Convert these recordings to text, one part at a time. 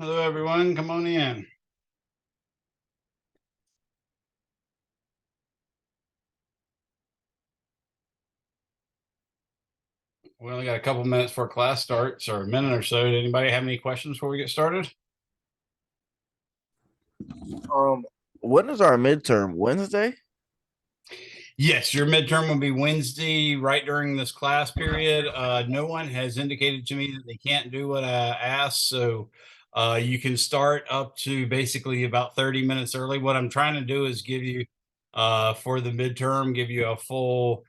Hello, everyone. Come on in. We only got a couple minutes before class starts, or a minute or so. Did anybody have any questions before we get started? Um, when is our midterm? Wednesday? Yes, your midterm will be Wednesday, right during this class period. No one has indicated to me that they can't do what I asked, so you can start up to basically about 30 minutes early. What I'm trying to do is give you, for the midterm, give you a full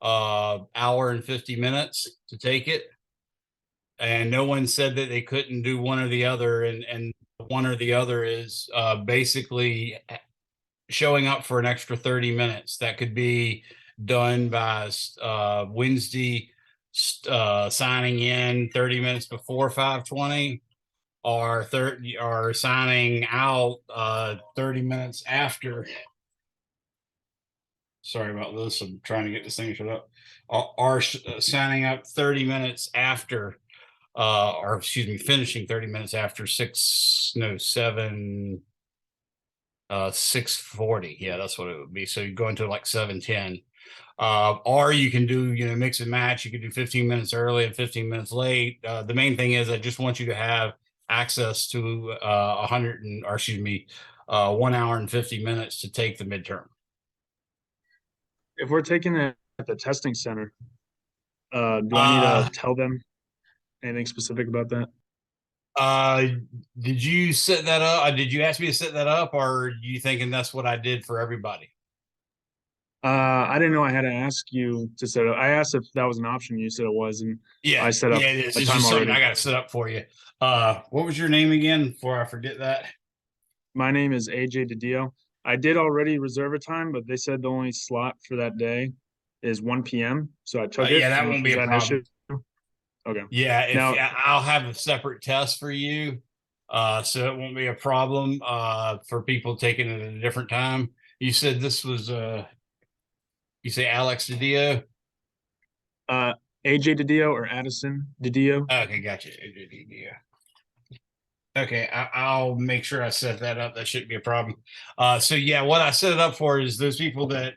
hour and 50 minutes to take it. And no one said that they couldn't do one or the other, and one or the other is basically showing up for an extra 30 minutes. That could be done by Wednesday, signing in 30 minutes before 5:20, or 30, or signing out 30 minutes after. Sorry about this, I'm trying to get this thing shut up. Or signing up 30 minutes after, or excuse me, finishing 30 minutes after 6:40. Yeah, that's what it would be. So you go into like 7:10. Or you can do, mix and match. You can do 15 minutes early and 15 minutes late. The main thing is I just want you to have access to 1 hour and 50 minutes to take the midterm. If we're taking it at the testing center, do I need Uh, to tell them anything specific about that? uh, did you set that up? Did you ask me to set that up, or are you thinking that's what I did for everybody? I didn't know I had to ask you to set it. I asked if that was an option. You said it was, and Yeah, I set up yeah, it is. a It's time just something already. I got to set up for you. What was your name again before I forget that? My name is AJ DiDio. I did already reserve a time, but they said the only slot for that day is 1 p.m. So I took it. Yeah, that won't be Is a that an issue? problem. Okay. Yeah, if Now, yeah, I'll have a separate test for you, so it won't be a problem for people taking it at a different time. You said this was you say Alex Didio? uh, AJ DiDio or Addison DiDio. Okay, gotcha. Okay, I'll make sure I set that up. That shouldn't be a problem. So yeah, what I set it up for is those people that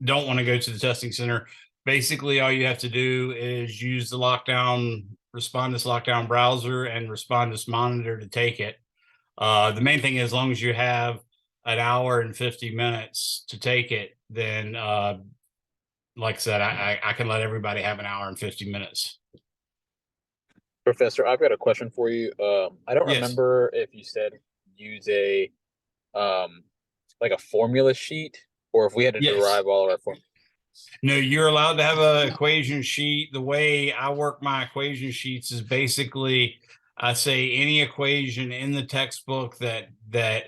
don't want to go to the testing center. Basically, all you have to do is use the Respondus lockdown browser and Respondus monitor to take it. The main thing is, as long as you have an hour and 50 minutes to take it, then like I said, I can let everybody have an hour and 50 minutes. Professor, I've got a question for you. I don't Yes. remember if you said use a um like a formula sheet or if we had to Yes. derive all of our formulas. No, you're allowed to have an equation sheet. The way I work my equation sheets is basically I say any equation in the textbook that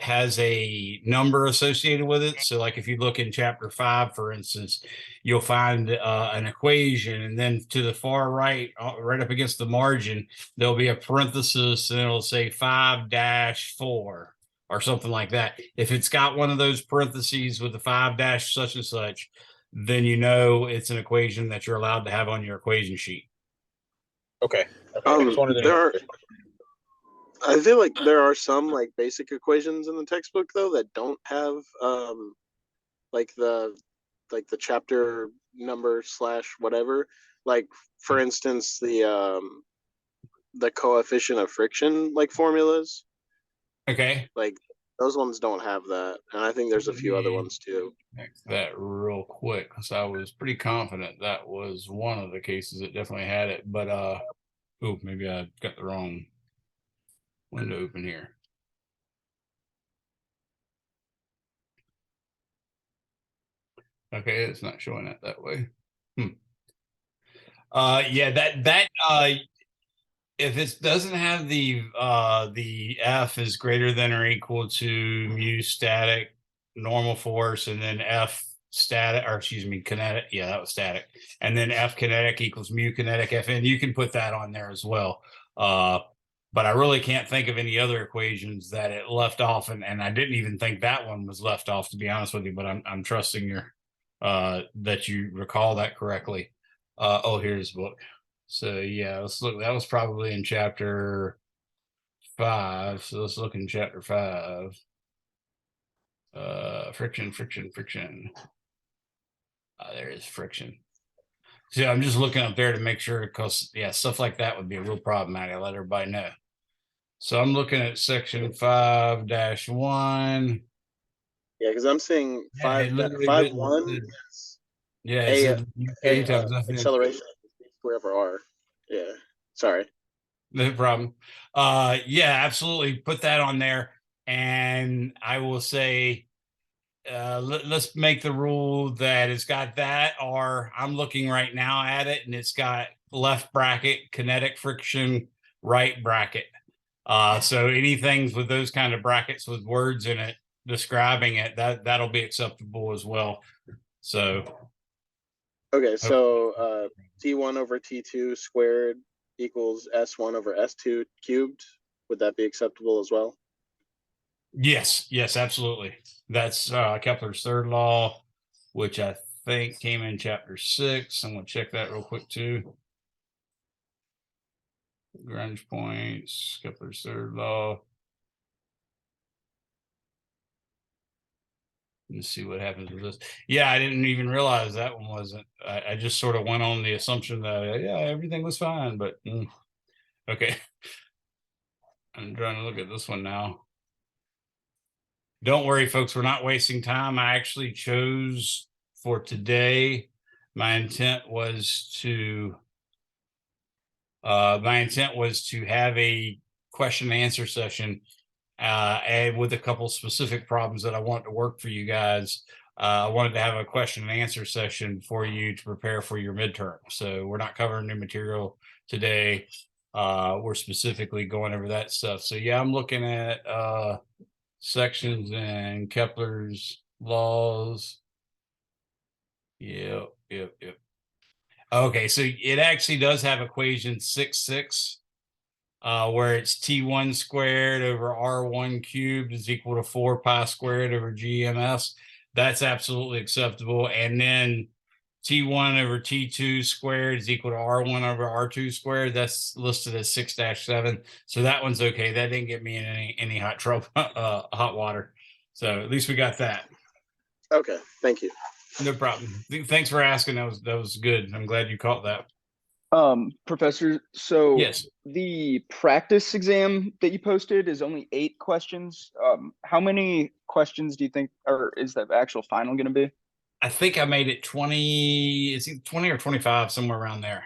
has a number associated with it. So, like if you look in chapter 5, for instance, you'll find an equation, and then to the far right, right up against the margin, there'll be a parenthesis, and it'll say 5-4 or something like that. If it's got one of those parentheses with the 5 dash such and such, then you know it's an equation that you're allowed to have on your equation sheet. Okay. I just wanted to There make are, sure. I feel like there are some like basic equations in the textbook though that don't have like the chapter number slash whatever. Like for instance, the coefficient of friction like formulas, Okay. like those ones don't have that, and I think there's a few other ones too. Fix that real quick, because I was pretty confident that was one of the cases that definitely had it. But oh, maybe I got the wrong window open here. Okay, it's not showing it that way. Yeah, that if it doesn't have the F is greater than or equal to mu static normal force, and then F static, or excuse me, kinetic. Yeah, that was static. And then F kinetic equals mu kinetic Fn. You can put that on there as well. But I really can't think of any other equations that it left off, and I didn't even think that one was left off, to be honest with you. But I'm trusting your that you recall that correctly. Oh, here's the book. So yeah, let's look. That was probably in chapter 5. So let's look in chapter 5. Friction. There is friction. So I'm just looking up there to make sure, because yeah, stuff like that would be a real problem. I let everybody know. So I'm looking at section 5-1. Yeah, because I'm seeing Yeah, it literally 5.1 didn't- is Yeah, A, it said A, UK times nothing. acceleration wherever R. Yeah, sorry. No problem. Yeah, absolutely. Put that on there. And I will say, let's make the rule that it's got that, or I'm looking right now at it and it's got left bracket, kinetic friction, right bracket. So anything with those kind of brackets with words in it describing it, that'll be acceptable as well. So Okay, so T1 over T2 squared equals S1 over S2 cubed. Would that be acceptable as well? yes, absolutely. That's Kepler's third law, which I think came in chapter 6. I'm gonna check that real quick too. Grunge points, Kepler's third law. Let's see what happens with this. Yeah, I didn't even realize that one wasn't. I just sort of went on the assumption that yeah, everything was fine, but okay. I'm trying to look at this one now. Don't worry, folks, we're not wasting time. I actually chose for today. My intent was to have a question and answer session, and with a couple specific problems that I want to work for you guys. I wanted to have a question and answer session for you to prepare for your midterm. So we're not covering new material today. We're specifically going over that stuff. So yeah, I'm looking at sections and Kepler's laws. Yep. Okay, so it actually does have equation 6,6, where it's T1 squared over R1 cubed is equal to 4 pi squared over GMS. That's absolutely acceptable. And then T1 over T2 squared is equal to R1 over R2 squared. That's listed as 6-7. So that one's okay. That didn't get me in any hot trouble, hot water. So at least we got that. Okay, thank you. No problem. Thanks for asking. That was good. I'm glad you caught that. Professor, so Yes. the practice exam that you posted is only 8 questions. How many questions do you think, or is the actual final going to be? I think I made it 20. It's either 20 or 25, somewhere around there.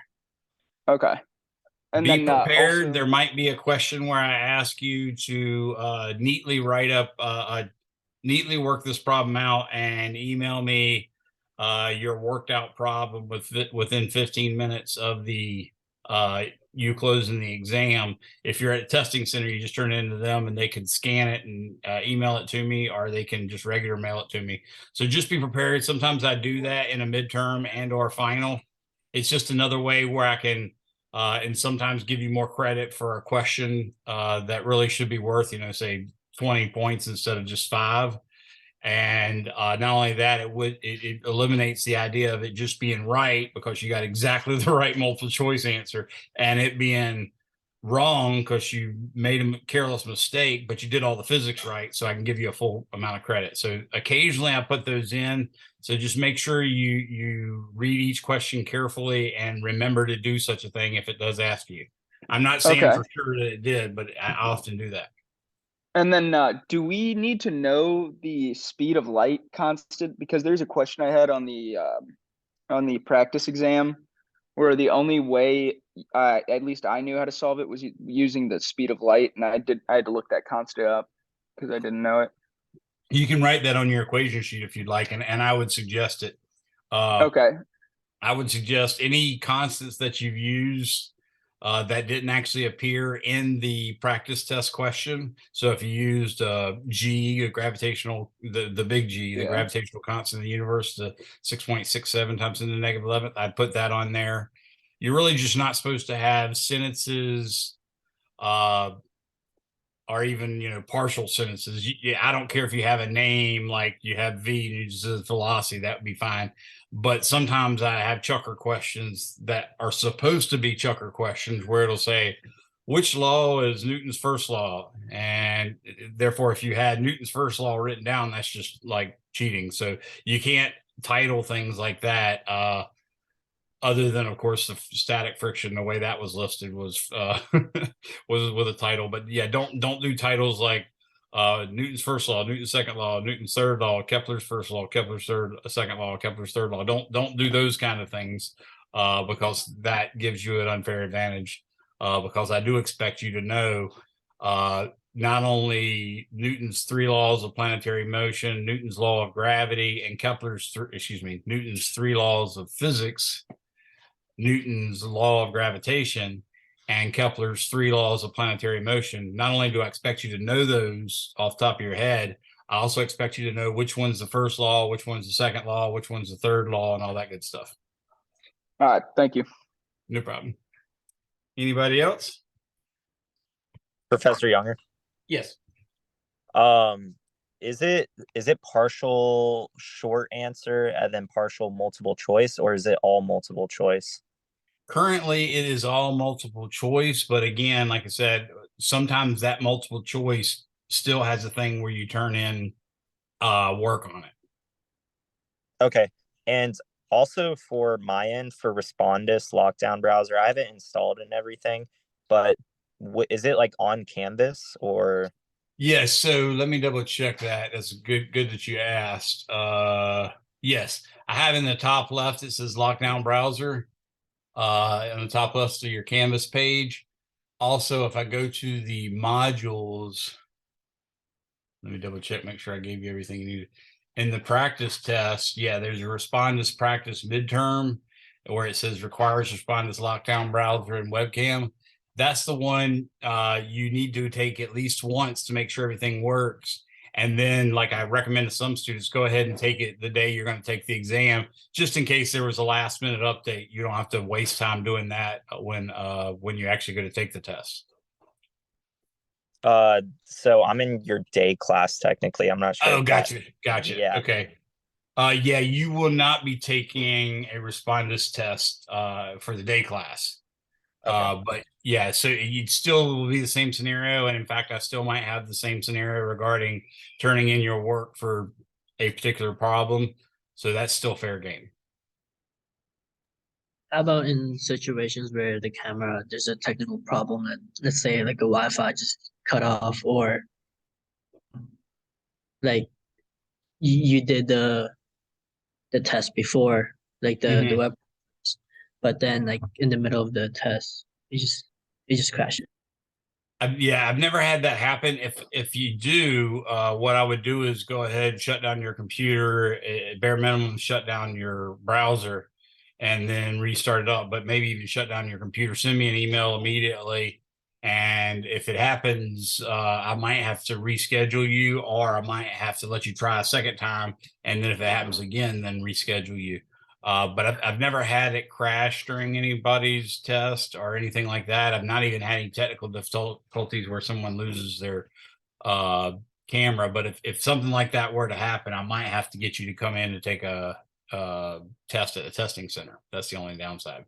Okay. And Be then prepared. also, There might be a question where I ask you to neatly write up, neatly work this problem out and email me your worked out problem within 15 minutes of the you closing the exam. If you're at a testing center, you just turn it into them and they can scan it and email it to me, or they can just regular mail it to me. So just be prepared. Sometimes I do that in a midterm and or final. It's just another way where I can and sometimes give you more credit for a question that really should be worth, say 20 points instead of just 5. And not only that, it eliminates the idea of it just being right because you got exactly the right multiple choice answer, and it being wrong because you made a careless mistake, but you did all the physics right. So I can give you a full amount of credit. So occasionally I put those in. So just make sure you read each question carefully and remember to do such a thing if it does ask you. I'm not saying Okay. for sure that it did, but I often do that. and then do we need to know the speed of light constant? Because there's a question I had on the practice exam where the only way, at least I knew how to solve it, was using the speed of light, and I had to look that constant up because I didn't know it. You can write that on your equation sheet if you'd like, and I would suggest it. Okay. I would suggest any constants that you've used that didn't actually appear in the practice test question. So if you used G, the gravitational, the big G, the Yeah. gravitational constant of the universe, the 6.67 times 10 to the negative 11th, I'd put that on there. You're really just not supposed to have sentences or even partial sentences. I don't care if you have a name like you have V and you just says velocity, that would be fine. But sometimes I have chucker questions that are supposed to be chucker questions where it'll say, which law is Newton's first law? And therefore, if you had Newton's first law written down, that's just like cheating. So you can't title things like that. Other than, of course, the static friction, the way that was listed was was with a title. But yeah, don't do titles like Newton's first law, Newton's second law, Newton's third law, Kepler's first law, Kepler's second law, Kepler's third law. Don't do those kind of things because that gives you an unfair advantage. Because I do expect you to know not only Newton's 3 laws of planetary motion, Newton's law of gravity, and Newton's 3 laws of physics, Newton's law of gravitation, and Kepler's 3 laws of planetary motion. Not only do I expect you to know those off the top of your head, I also expect you to know which one's the first law, which one's the second law, which one's the third law, and all that good stuff. All right, thank you. No problem. Anybody else? Professor Younger. Yes. Is it partial short answer and then partial multiple choice, or is it all multiple choice? Currently, it is all multiple choice, but again, like I said, sometimes that multiple choice still has a thing where you turn in work on it. Okay. And also for my end, for Respondus lockdown browser, I have it installed and everything, but is it like on Canvas or? Yes, so let me double check that. That's good that you asked. Yes, I have in the top left, it says lockdown browser. On the top left of your Canvas page. Also, if I go to the modules, let me double check, make sure I gave you everything you needed. In the practice test, yeah, there's a Respondus practice midterm where it says requires Respondus lockdown browser and webcam. That's the one you need to take at least once to make sure everything works. And then, like I recommend to some students, go ahead and take it the day you're going to take the exam, just in case there was a last minute update. You don't have to waste time doing that when you're actually going to take the test. So I'm in your day class technically. I'm not sure. Oh, gotcha. Yeah. Okay. Yeah, you will not be taking a Respondus test for the day class. Okay. But yeah, so you'd still be the same scenario. And in fact, I still might have the same scenario regarding turning in your work for a particular problem. So that's still fair game. How about in situations where the camera, there's a technical problem that, let's say, like a Wi-Fi just cut off, or like you did the test before, like the web, but then like in the middle of the test, it just crashed. I've never had that happen. If you do, what I would do is go ahead and shut down your computer, at bare minimum, shut down your browser, and then restart it up. But maybe even shut down your computer. Send me an email immediately. And if it happens, I might have to reschedule you, or I might have to let you try a second time. And then if it happens again, then reschedule you. But I've never had it crash during anybody's test or anything like that. I've not even had any technical difficulties where someone loses their camera. But if something like that were to happen, I might have to get you to come in to take a test at a testing center. That's the only downside.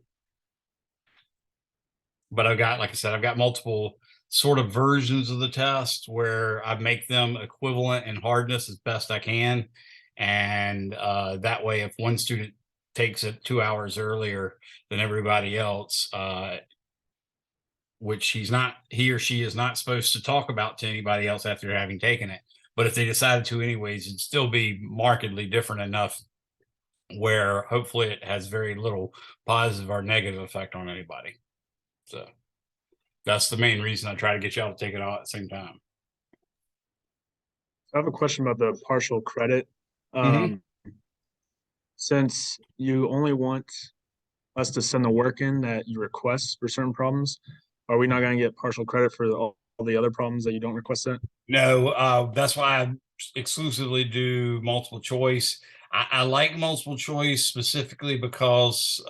But like I said, I've got multiple sort of versions of the test where I make them equivalent in hardness as best I can. And that way, if one student takes it 2 hours earlier than everybody else, which he or she is not supposed to talk about to anybody else after having taken it. But if they decided to anyways, it'd still be markedly different enough where hopefully it has very little positive or negative effect on anybody. So that's the main reason I try to get y'all to take it all at the same time. I have a question about the partial credit. Since you only want us to send the work in that you request for certain problems, are we not going to get partial credit for all the other problems that you don't request that? No, that's why I exclusively do multiple choice. I like multiple choice specifically because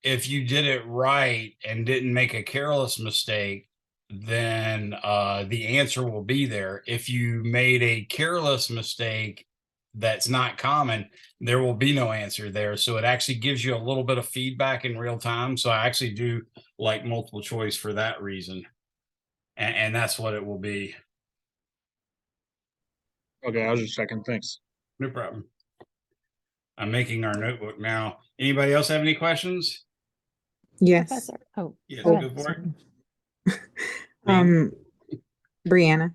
if you did it right and didn't make a careless mistake, then the answer will be there. If you made a careless mistake that's not common, there will be no answer there. So it actually gives you a little bit of feedback in real time. So I actually do like multiple choice for that reason. And that's what it will be. Okay, I was just checking. Thanks. No problem. I'm making our notebook now. Anybody else have any questions? Yes. Professor. Oh, Yes, go go ahead. for it. Um, Brianna.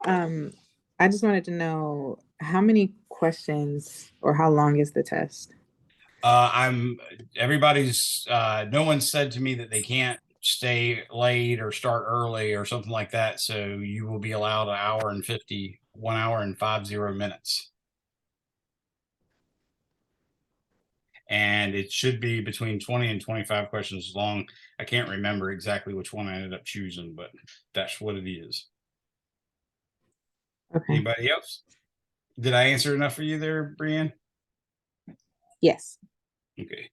Yeah. I just wanted to know how many questions or how long is the test? Everybody's no one said to me that they can't stay late or start early or something like that. So you will be allowed 1 hour and 50 minutes. And it should be between 20 and 25 questions long. I can't remember exactly which one I ended up choosing, but that's what it is. Okay. Anybody else? Did I answer enough for you there, Brianne? Yes. Okay,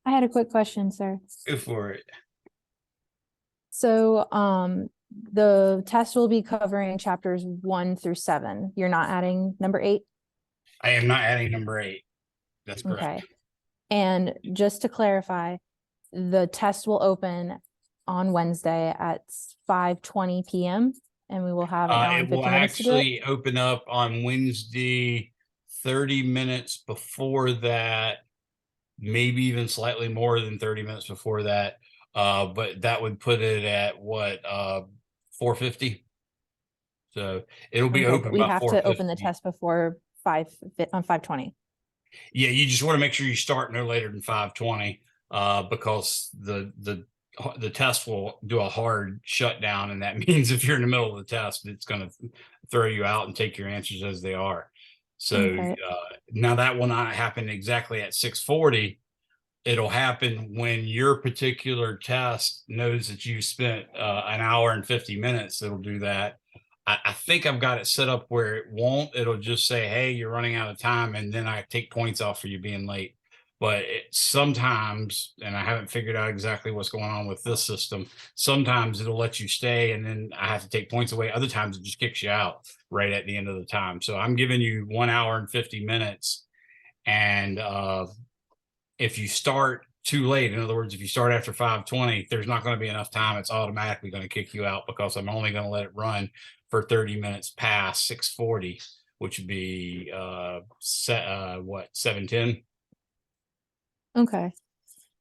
I had a quick question, sir. go for it. So, the test will be covering chapters 1 through 7. You're not adding number 8? I am not adding number 8. That's correct. Okay. And just to clarify, the test will open on Wednesday at 5:20 p.m. and we will have an hour It and will 50 minutes to do it. actually open up on Wednesday, 30 minutes before that, maybe even slightly more than 30 minutes before that. But that would put it at what, 4:50? So it'll be Okay, open but we by have to open the 4:50. test before 5:20. Yeah, you just want to make sure you start no later than 5:20, because the test will do a hard shutdown, and that means if you're in the middle of the test, it's going to throw you out and take your answers as they are. So Okay. now that will not happen exactly at 6:40. It'll happen when your particular test knows that you spent 1 hour and 50 minutes. It'll do that. I think I've got it set up where it won't. It'll just say, hey, you're running out of time. And then I take points off for you being late. But sometimes, and I haven't figured out exactly what's going on with this system, sometimes it'll let you stay and then I have to take points away. Other times it just kicks you out right at the end of the time. So I'm giving you 1 hour and 50 minutes. And if you start too late, in other words, if you start after 5:20, there's not going to be enough time. It's automatically going to kick you out because I'm only going to let it run for 30 minutes past 6:40, which would be what, 7:10? Okay.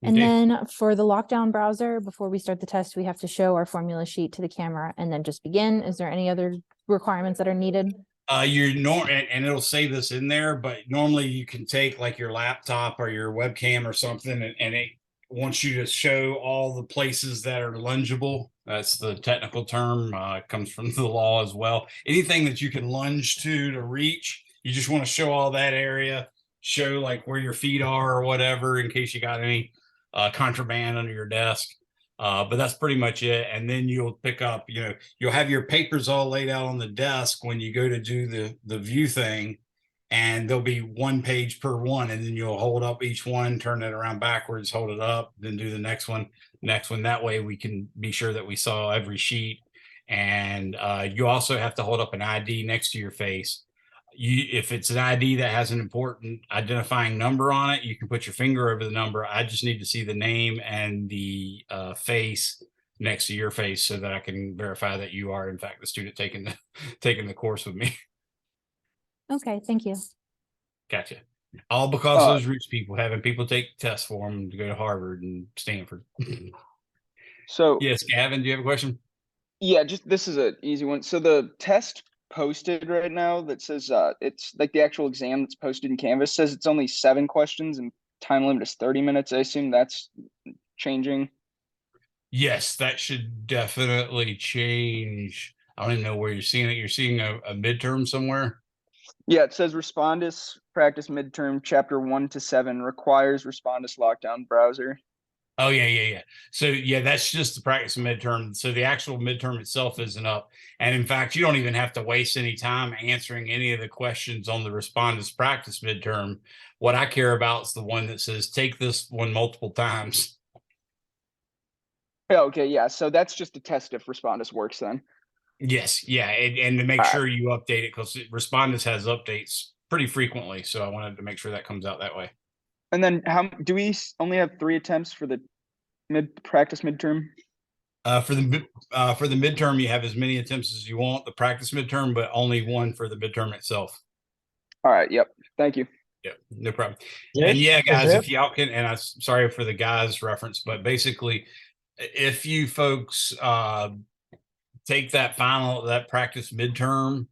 And then for the lockdown browser, before we start the test, we have to show our formula sheet to the camera and then just begin. Is there any other requirements that are needed? And it'll say this in there, but normally you can take like your laptop or your webcam or something, and it wants you to show all the places that are lungeable. That's the technical term, comes from the law as well. Anything that you can lunge to reach, you just want to show all that area, show like where your feet are or whatever, in case you got any contraband under your desk. But that's pretty much it. And then you'll pick up, you'll have your papers all laid out on the desk when you go to do the view thing, and there'll be 1 page per one. And then you'll hold up each one, turn it around backwards, hold it up, then do the next one. That way we can be sure that we saw every sheet. And you also have to hold up an ID next to your face. If it's an ID that has an important identifying number on it, you can put your finger over the number. I just need to see the name and the face next to your face so that I can verify that you are in fact the student taking the course with me. Okay, thank you. Gotcha. All because those rich people having people take tests for them to go to Harvard and Stanford. So yes, Gavin, do you have a question? yeah, just this is an easy one. So the test posted right now that says it's like the actual exam that's posted in Canvas says it's only 7 questions and time limit is 30 minutes. I assume that's changing. Yes, that should definitely change. I don't even know where you're seeing it. You're seeing a midterm somewhere. Yeah, it says Respondus practice midterm chapter 1 to 7 requires Respondus lockdown browser. Oh yeah. So yeah, that's just the practice midterm. So the actual midterm itself isn't up. And in fact, you don't even have to waste any time answering any of the questions on the Respondus practice midterm. What I care about is the one that says take this one multiple times. Yeah, okay, yeah. So that's just a test if Respondus works then. Yes, yeah, and to make sure you update it, because Respondus has updates pretty frequently. So I wanted to make sure that comes out that way. And then how do we only have 3 attempts for the practice midterm? For the midterm, you have as many attempts as you want. The practice midterm, but only one for the midterm itself. All right. Yep. Thank you. Yeah, no problem. Yes, And yeah, is guys, there- if y'all can, and I'm sorry for the guys reference, but basically, if you folks take that practice midterm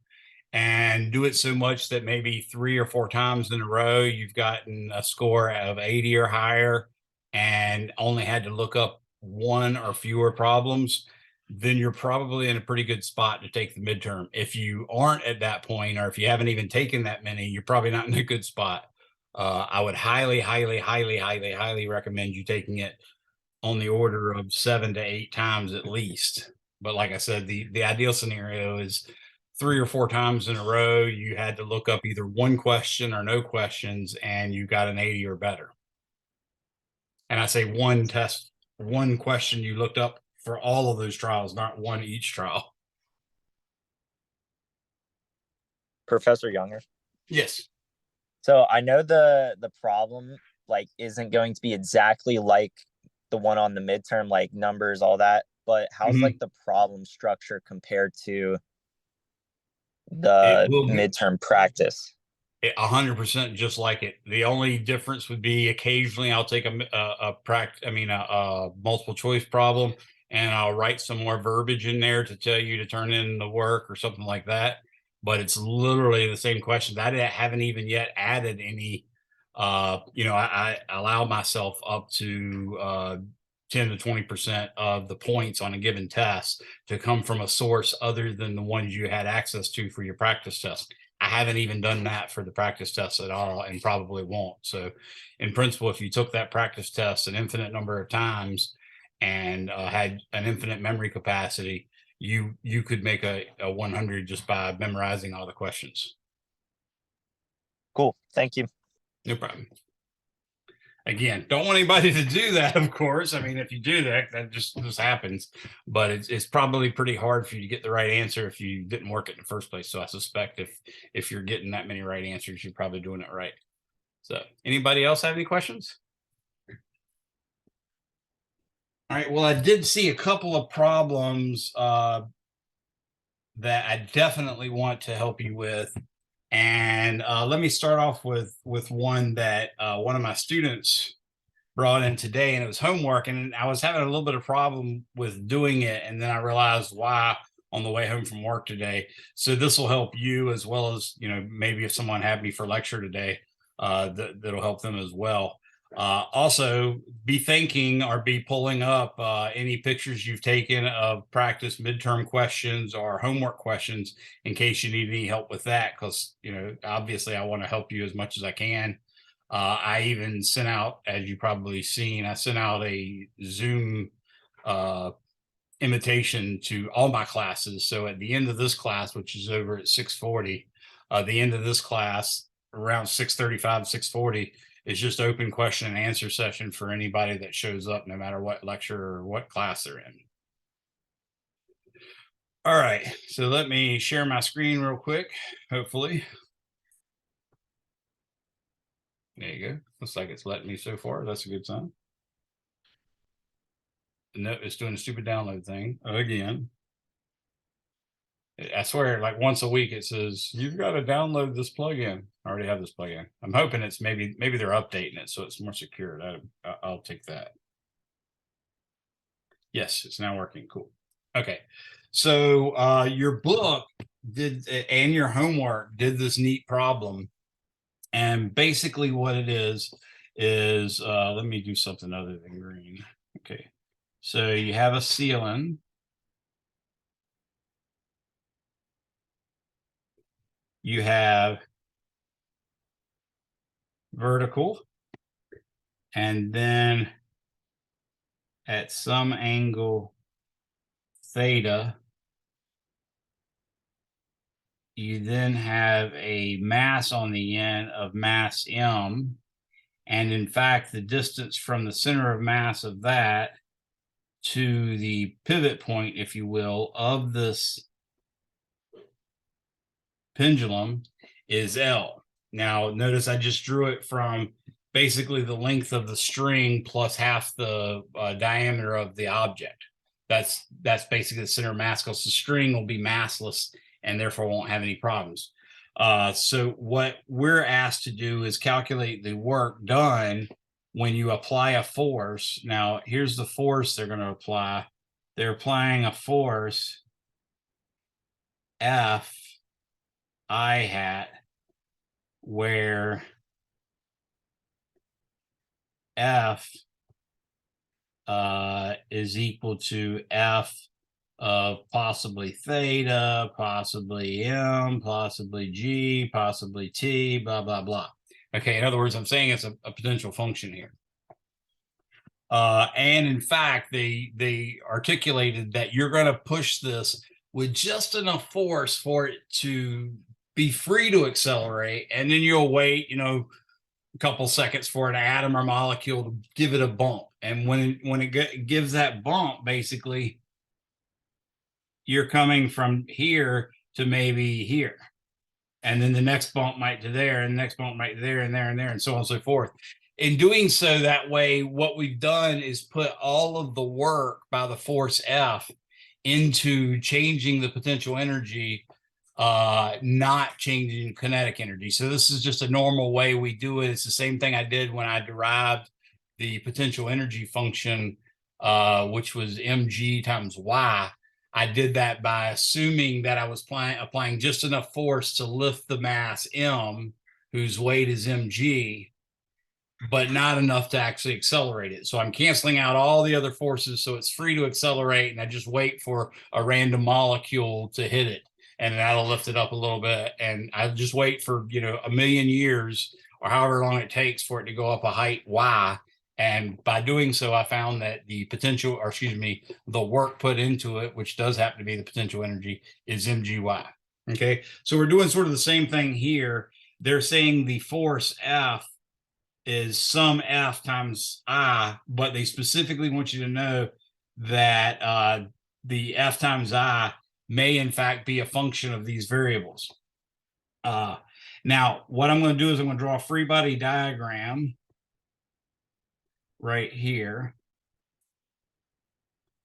and do it so much that maybe 3 or 4 times in a row you've gotten a score of 80 or higher and only had to look up 1 or fewer problems, then you're probably in a pretty good spot to take the midterm. If you aren't at that point, or if you haven't even taken that many, you're probably not in a good spot. I would highly recommend you taking it on the order of 7 to 8 times at least. But like I said, the ideal scenario is 3 or 4 times in a row, you had to look up either 1 question or no questions, and you got an 80 or better. And I say 1 question you looked up for all of those trials, not 1 each trial. Professor Younger. Yes. So I know the problem like isn't going to be exactly like the one on the midterm, like numbers, all that, but how's like the problem structure compared to the midterm practice? 100% just like it. The only difference would be occasionally I'll take a multiple choice problem and I'll write some more verbiage in there to tell you to turn in the work or something like that. But it's literally the same questions. I haven't even yet added any. I allow myself up to 10 to 20% of the points on a given test to come from a source other than the ones you had access to for your practice test. I haven't even done that for the practice tests at all, and probably won't. So in principle, if you took that practice test an infinite number of times and had an infinite memory capacity, you could make a 100 just by memorizing all the questions. Cool. Thank you. No problem. Again, don't want anybody to do that, of course. I mean, if you do that, that just happens. But it's probably pretty hard for you to get the right answer if you didn't work it in the first place. So I suspect if you're getting that many right answers, you're probably doing it right. So anybody else have any questions? All right. Well, I did see a couple of problems that I definitely want to help you with. And let me start off with one that one of my students brought in today, and it was homework, and I was having a little bit of problem with doing it, and then I realized why on the way home from work today. So this will help you as well as, maybe if someone had me for lecture today, that'll help them as well. Also, be thinking or be pulling up any pictures you've taken of practice midterm questions or homework questions in case you need any help with that, because, obviously I want to help you as much as I can. I even sent out, as you probably seen, I sent out a Zoom invitation to all my classes. So at the end of this class, which is over at 6:40, the end of this class around 6:35, 6:40 is just open question and answer session for anybody that shows up, no matter what lecture or what class they're in. All right, so let me share my screen real quick, hopefully. There you go. Looks like it's letting me so far. That's a good sign. No, it's doing a stupid download thing again. I swear, like once a week, it says you've got to download this plugin. I already have this plugin. I'm hoping it's maybe they're updating it so it's more secure. I'll take that. Yes, it's now working. Cool. Okay, so your book did and your homework did this neat problem, and basically what it is let me do something other than green. Okay, so you have a ceiling. You have vertical, and then at some angle theta, you then have a mass on the end of mass m, and in fact the distance from the center of mass of that to the pivot point, if you will, of this pendulum is L. Now notice I just drew it from basically the length of the string plus half the diameter of the object. That's basically the center of mass, because the string will be massless and therefore won't have any problems. So what we're asked to do is calculate the work done when you apply a force. Now, here's the force they're going to apply. They're applying a force F I hat, where F is equal to F of possibly theta, possibly M, possibly G, possibly T, blah, blah, blah. Okay, in other words, I'm saying it's a potential function here. And in fact, they articulated that you're going to push this with just enough force for it to be free to accelerate, and then you'll wait, a couple seconds for an atom or molecule to give it a bump. And when it gives that bump, basically, you're coming from here to maybe here. And then the next bump might to there, and the next bump might there and there and there, and so on and so forth. In doing so that way, what we've done is put all of the work by the force F into changing the potential energy, not changing kinetic energy. So this is just a normal way we do it. It's the same thing I did when I derived the potential energy function, which was mg times y. I did that by assuming that I was applying just enough force to lift the mass m, whose weight is mg, but not enough to actually accelerate it. So I'm canceling out all the other forces, so it's free to accelerate, and I just wait for a random molecule to hit it, and that'll lift it up a little bit. And I just wait for, a million years or however long it takes for it to go up a height y. And by doing so, I found that the potential, or excuse me, the work put into it, which does happen to be the potential energy, is mgy. Okay, so we're doing sort of the same thing here. They're saying the force F is sum F times I, but they specifically want you to know that the F times I may in fact be a function of these variables. Now, what I'm going to do is I'm going to draw a free body diagram right here.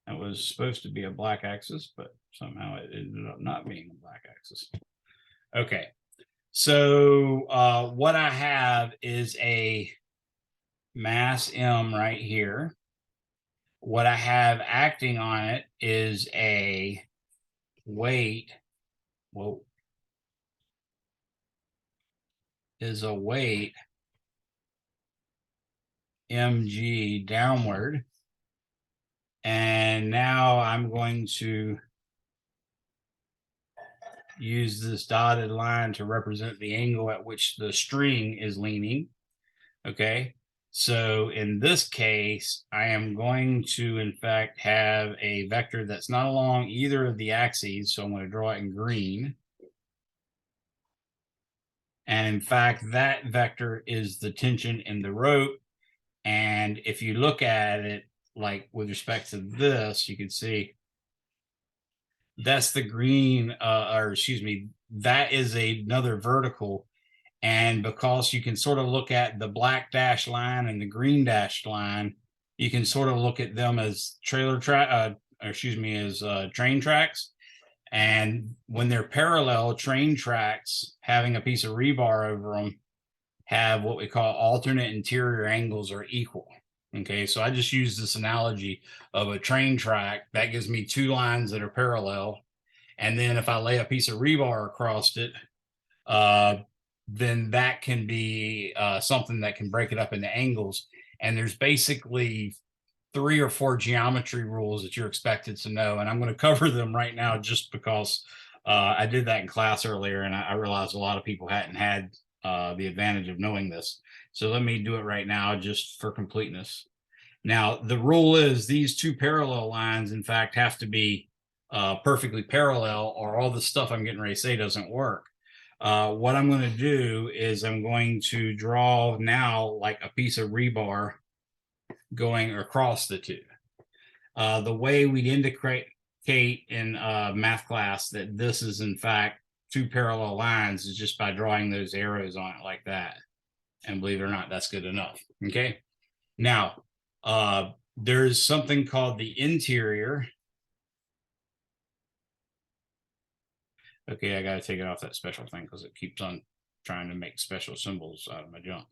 That was supposed to be a black axis, but somehow it ended up not being a black axis. Okay, so what I have is a mass M right here. What I have acting on it is a weight, mg downward. And now I'm going to use this dotted line to represent the angle at which the string is leaning. Okay, so in this case, I am going to in fact have a vector that's not along either of the axes, so I'm going to draw it in green. And in fact, that vector is the tension in the rope. And if you look at it, like with respect to this, you can see that's the green, or excuse me, that is another vertical. And because you can sort of look at the black dashed line and the green dashed line, you can sort of look at them as train tracks. And when they're parallel, train tracks having a piece of rebar over them have what we call alternate interior angles are equal. Okay, so I just use this analogy of a train track that gives me two lines that are parallel. And then if I lay a piece of rebar across it, then that can be something that can break it up into angles. And there's basically 3 or 4 geometry rules that you're expected to know. And I'm going to cover them right now just because I did that in class earlier, and I realized a lot of people hadn't had the advantage of knowing this. So let me do it right now just for completeness. Now, the rule is these two parallel lines, in fact, have to be perfectly parallel, or all the stuff I'm getting ready to say doesn't work. What I'm going to do is I'm going to draw now like a piece of rebar going across the two. The way we'd indicate in math class that this is in fact two parallel lines is just by drawing those arrows on it like that. And believe it or not, that's good enough. Okay. Now, there's something called the interior. Okay, I got to take it off that special thing because it keeps on trying to make special symbols out of my junk.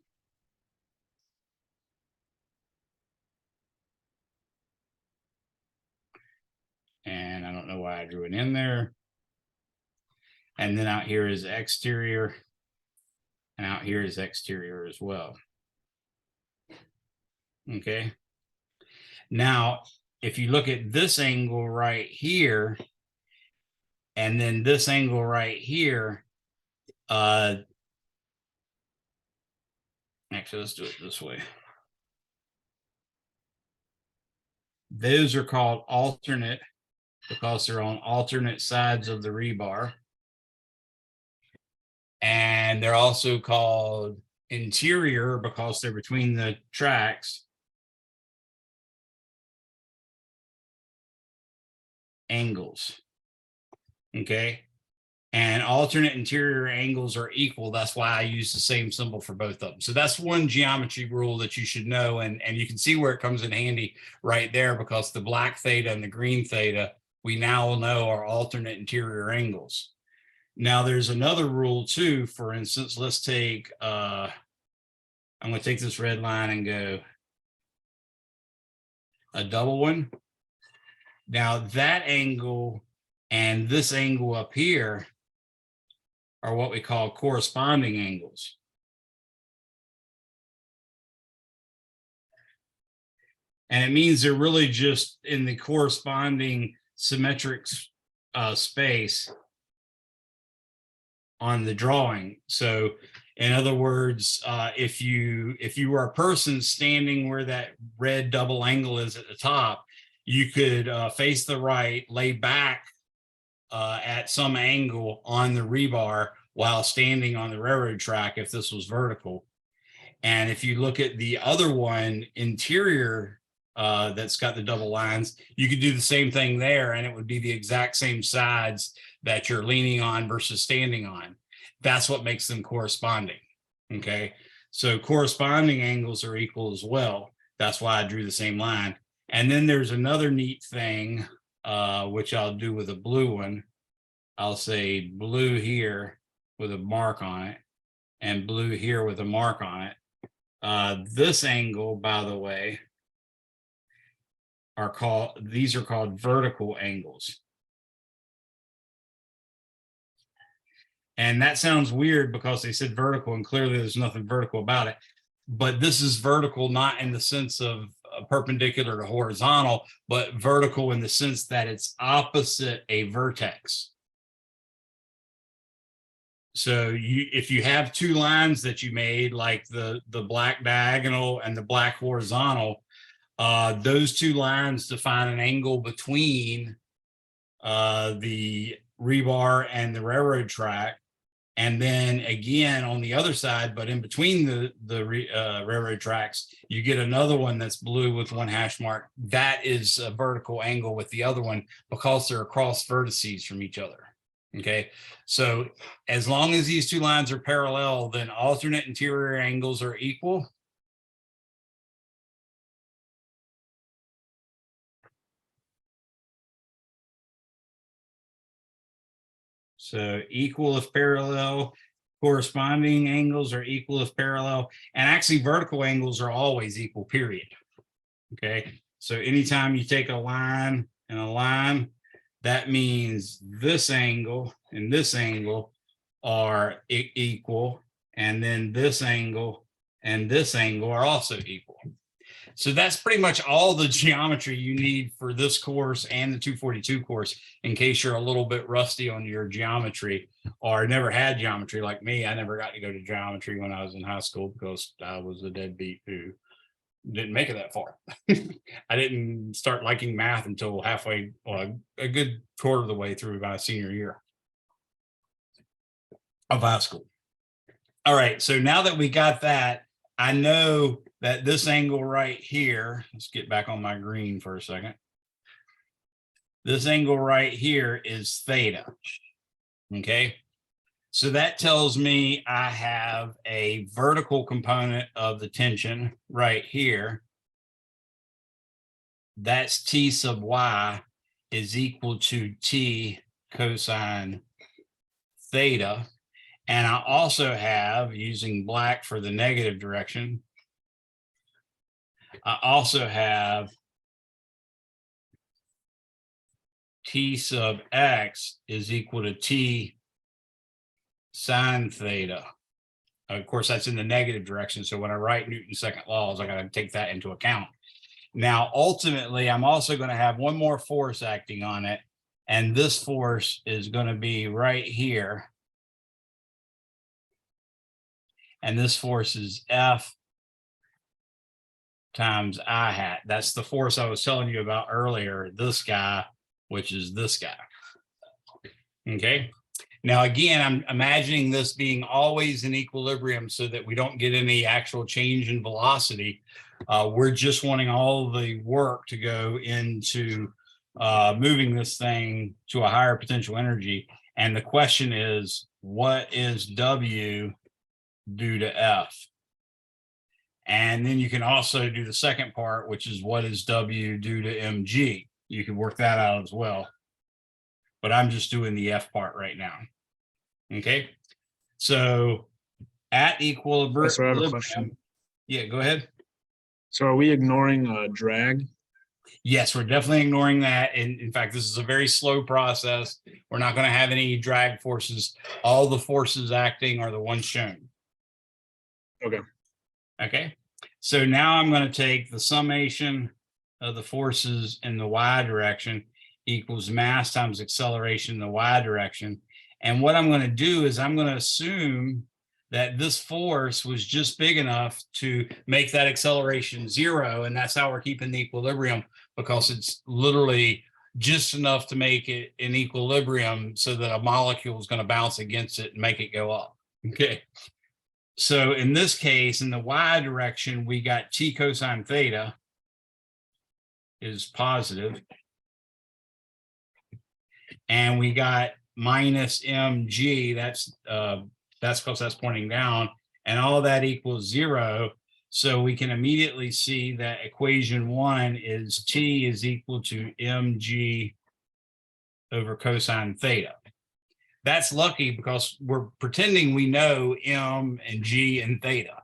And I don't know why I drew it in there. And then out here is exterior. And out here is exterior as well. Okay. Now, if you look at this angle right here, and then this angle right here, actually, let's do it this way. Those are called alternate because they're on alternate sides of the rebar. And they're also called interior because they're between the tracks. Angles. Okay. And alternate interior angles are equal. That's why I use the same symbol for both of them. So that's one geometry rule that you should know. And you can see where it comes in handy right there, because the black theta and the green theta, we now know are alternate interior angles. Now there's another rule too. For instance, let's take, I'm going to take this red line and go a double one. Now that angle and this angle up here are what we call corresponding angles. And it means they're really just in the corresponding symmetric space on the drawing. So in other words, if you were a person standing where that red double angle is at the top, you could face the right, lay back at some angle on the rebar while standing on the railroad track if this was vertical. And if you look at the other one, interior, that's got the double lines, you could do the same thing there, and it would be the exact same sides that you're leaning on versus standing on. That's what makes them corresponding. Okay, so corresponding angles are equal as well. That's why I drew the same line. And then there's another neat thing, which I'll do with a blue one. I'll say blue here with a mark on it, and blue here with a mark on it. This angle, by the way, these are called vertical angles. And that sounds weird because they said vertical, and clearly there's nothing vertical about it. But this is vertical not in the sense of perpendicular to horizontal, but vertical in the sense that it's opposite a vertex. So if you have two lines that you made, like the black diagonal and the black horizontal, those two lines define an angle between the rebar and the railroad track. And then again on the other side, but in between the railroad tracks, you get another one that's blue with one hash mark. That is a vertical angle with the other one because they're across vertices from each other. Okay, so as long as these two lines are parallel, then alternate interior angles are equal. So equal if parallel, corresponding angles are equal if parallel, and actually vertical angles are always equal, period. Okay, so anytime you take a line and a line, that means this angle and this angle are equal, and then this angle and this angle are also equal. So that's pretty much all the geometry you need for this course and the 242 course, in case you're a little bit rusty on your geometry or never had geometry like me. I never got to go to geometry when I was in high school because I was a deadbeat who didn't make it that far. I didn't start liking math until halfway, well, a good quarter of the way through my senior year of high school. All right, so now that we got that, I know that this angle right here, let's get back on my green for a second. This angle right here is theta, okay? So that tells me I have a vertical component of the tension right here. That's T sub y is equal to T cosine theta. And I also have, using black for the negative direction, I also have T sub x is equal to T sine theta. Of course, that's in the negative direction. So when I write Newton's second laws, I got to take that into account. Now, ultimately, I'm also going to have one more force acting on it. And this force is going to be right here. And this force is F times I hat. That's the force I was telling you about earlier, this guy, which is this guy. Okay. Now, again, I'm imagining this being always in equilibrium so that we don't get any actual change in velocity. We're just wanting all the work to go into moving this thing to a higher potential energy. And the question is, what is W due to F? And then you can also do the second part, which is what is W due to mg? You can work that out as well. But I'm just doing the F part right now. Okay. So at equilibrium. So I have a question. Yeah, go ahead. So are we ignoring drag? Yes, we're definitely ignoring that. And in fact, this is a very slow process. We're not going to have any drag forces. All the forces acting are the ones shown. Okay. Okay. So now I'm going to take the summation of the forces in the y direction equals mass times acceleration in the y direction. And what I'm going to do is I'm going to assume that this force was just big enough to make that acceleration 0. And that's how we're keeping the equilibrium, because it's literally just enough to make it in equilibrium so that a molecule is going to bounce against it and make it go up. Okay. So in this case, in the y direction, we got T cosine theta is positive. And we got minus mg, that's because that's pointing down, and all that equals 0. So we can immediately see that equation 1 is T is equal to mg over cosine theta. That's lucky because we're pretending we know m and g and theta.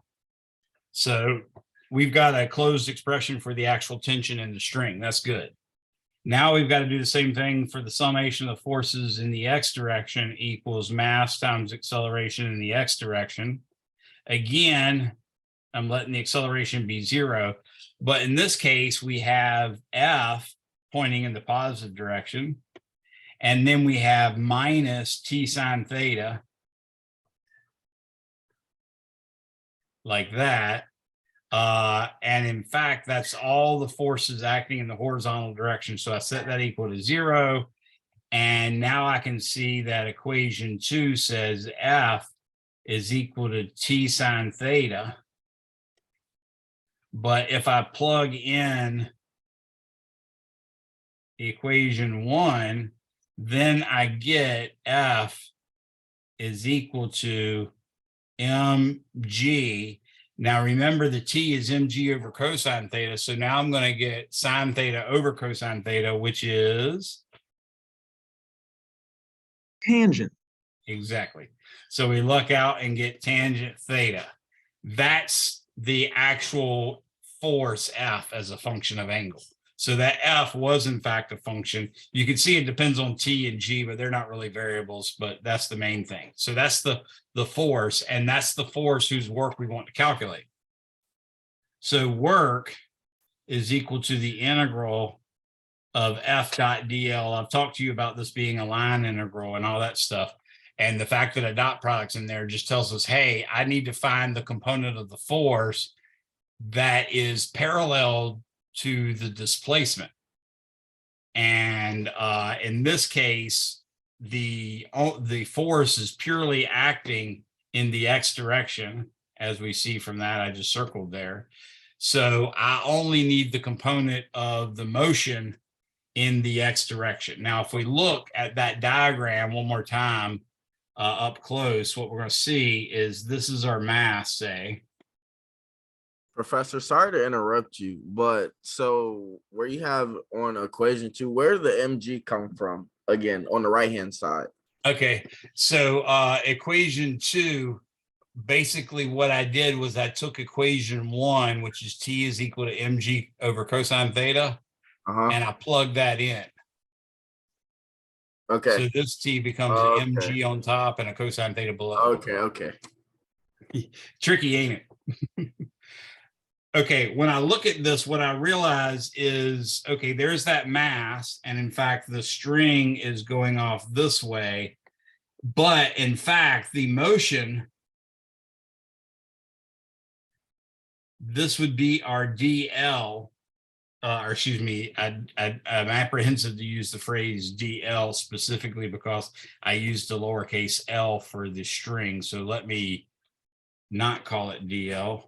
So we've got a closed expression for the actual tension in the string. That's good. Now we've got to do the same thing for the summation of the forces in the x direction equals mass times acceleration in the x direction. Again, I'm letting the acceleration be 0. But in this case, we have F pointing in the positive direction. And then we have minus T sine theta, like that. And in fact, that's all the forces acting in the horizontal direction. So I set that equal to 0. And now I can see that equation 2 says F is equal to T sine theta. But if I plug in equation 1, then I get F is equal to mg. Now remember, the T is mg over cosine theta. So now I'm going to get sine theta over cosine theta, which is Tangent. exactly. So we luck out and get tangent theta. That's the actual force F as a function of angle. So that F was in fact a function. You can see it depends on T and G, but they're not really variables, but that's the main thing. So that's the force, and that's the force whose work we want to calculate. So work is equal to the integral of F dot dl. I've talked to you about this being a line integral and all that stuff. And the fact that a dot product's in there just tells us, hey, I need to find the component of the force that is parallel to the displacement. And in this case, the force is purely acting in the x direction, as we see from that I just circled there. So I only need the component of the motion in the x direction. Now, if we look at that diagram one more time, up close, what we're going to see is this is our mass, say. Professor, sorry to interrupt you, but so where you have on equation 2, where did the mg come from? Again, on the right-hand side. Okay, so equation 2, basically what I did was I took equation 1, which is T is equal to mg over cosine theta, and I plugged that in. Okay. So this T becomes an mg on top and a cosine theta below. Okay. Tricky, ain't it? Okay, when I look at this, what I realize is, okay, there's that mass, and in fact, the string is going off this way, but in fact, the motion, this would be our DL, or excuse me, I'm apprehensive to use the phrase DL specifically because I used the lowercase l for the string, so let me not call it DL.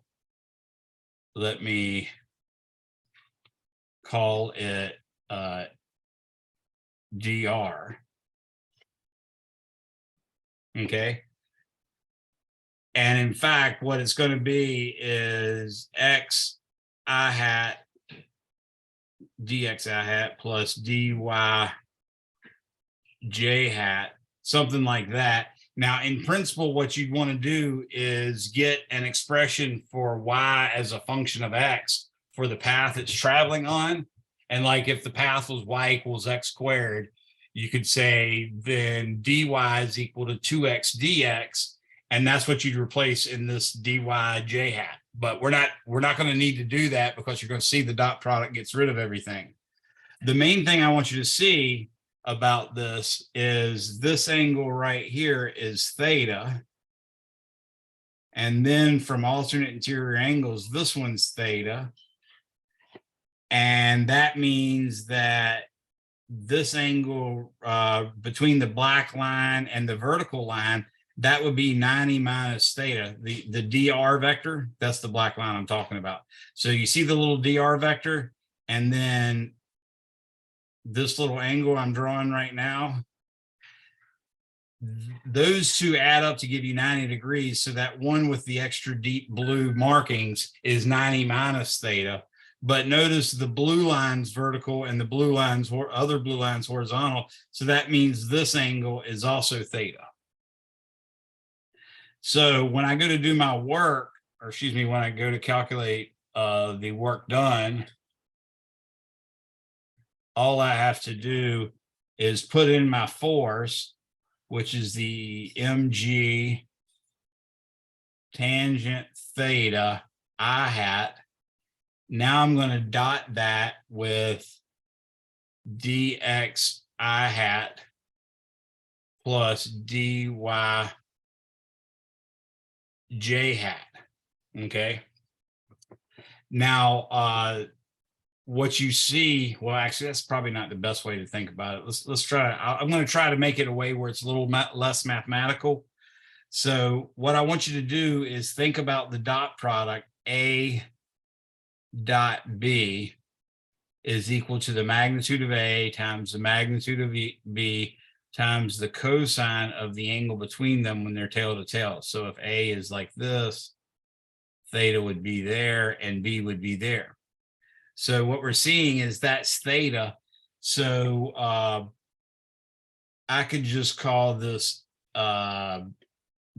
Let me call it dr. Okay. And in fact, what it's going to be is x I hat dx I hat plus dy j hat, something like that. Now, in principle, what you'd want to do is get an expression for y as a function of x for the path it's traveling on. And like if the path was y equals x squared, you could say then dy is equal to 2x dx, and that's what you'd replace in this dy j hat. But we're not going to need to do that because you're going to see the dot product gets rid of everything. The main thing I want you to see about this is this angle right here is theta. And then from alternate interior angles, this one's theta. And that means that this angle between the black line and the vertical line, that would be 90 minus theta. The dr vector, that's the black line I'm talking about. So you see the little dr vector, and then this little angle I'm drawing right now, those two add up to give you 90 degrees. So that one with the extra deep blue markings is 90 minus theta. But notice the blue line's vertical and the blue line's other blue line's horizontal. So that means this angle is also theta. So when I go to do my work, or excuse me, when I go to calculate the work done, all I have to do is put in my force, which is the mg tangent theta I hat. Now I'm going to dot that with dx I hat plus dy j hat. Okay. Now, what you see, well, actually, that's probably not the best way to think about it. Let's try. I'm going to try to make it a way where it's a little less mathematical. So what I want you to do is think about the dot product A dot B is equal to the magnitude of A times the magnitude of B times the cosine of the angle between them when they're tail to tail. So if A is like this, theta would be there and B would be there. So what we're seeing is that's theta. So I could just call this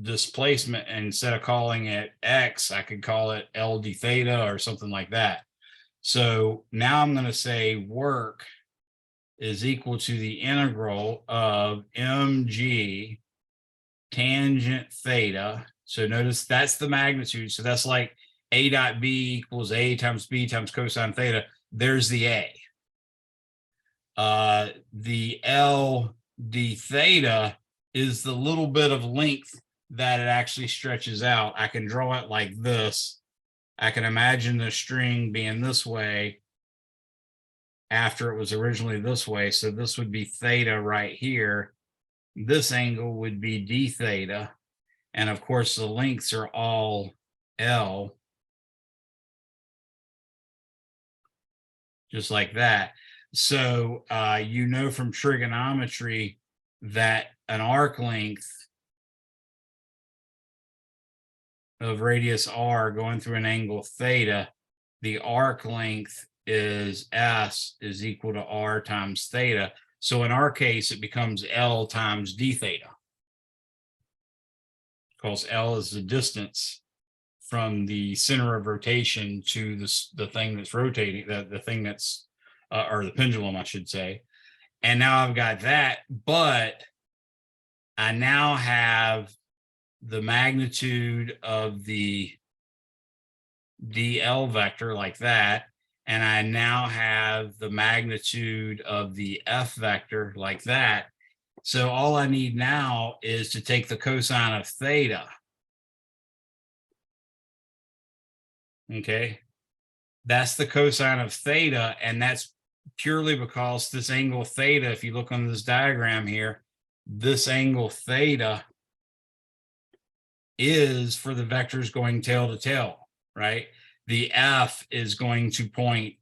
displacement, and instead of calling it X, I could call it L d theta or something like that. So now I'm going to say work is equal to the integral of mg tangent theta. So notice that's the magnitude. So that's like A dot B equals A times B times cosine theta. There's the A. The L d theta is the little bit of length that it actually stretches out. I can draw it like this. I can imagine the string being this way after it was originally this way. So this would be theta right here. This angle would be d theta. And of course, the lengths are all L. Just like that. So you know from trigonometry that an arc length of radius r going through an angle theta, the arc length is S is equal to R times theta. So in our case, it becomes L times d theta. Because L is the distance from the center of rotation to the thing that's rotating, the thing that's, or the pendulum, I should say. And now I've got that, but I now have the magnitude of the dl vector like that, and I now have the magnitude of the f vector like that. So all I need now is to take the cosine of theta. Okay, that's the cosine of theta, and that's purely because this angle theta, if you look on this diagram here, this angle theta is for the vectors going tail to tail, right? The F is going to point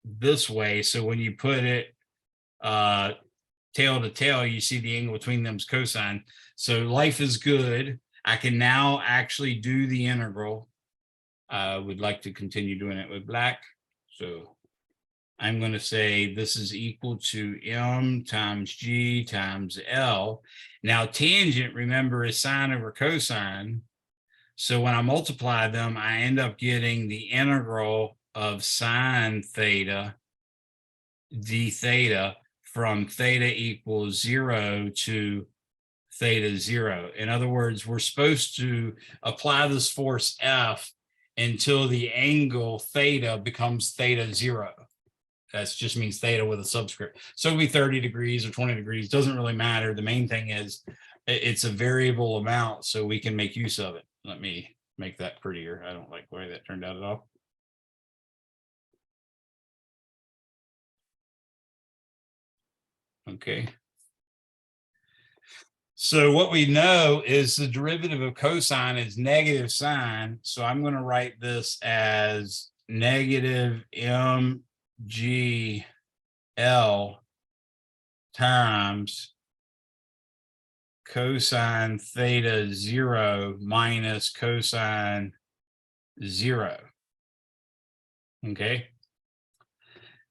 this way. So when you put it tail to tail, you see the angle between them's cosine. So life is good. I can now actually do the integral. I would like to continue doing it with black. So I'm going to say this is equal to m times g times L. Now tangent, remember, is sine over cosine. So when I multiply them, I end up getting the integral of sine theta d theta from theta equals 0 to theta 0. In other words, we're supposed to apply this force F until the angle theta becomes theta 0. That just means theta with a subscript. So it'll be 30 degrees or 20 degrees, doesn't really matter. The main thing is it's a variable amount, so we can make use of it. Let me make that prettier. I don't like the way that turned out at all. Okay. So what we know is the derivative of cosine is negative sine. So I'm going to write this as negative mgl times cosine theta 0 minus cosine 0. Okay.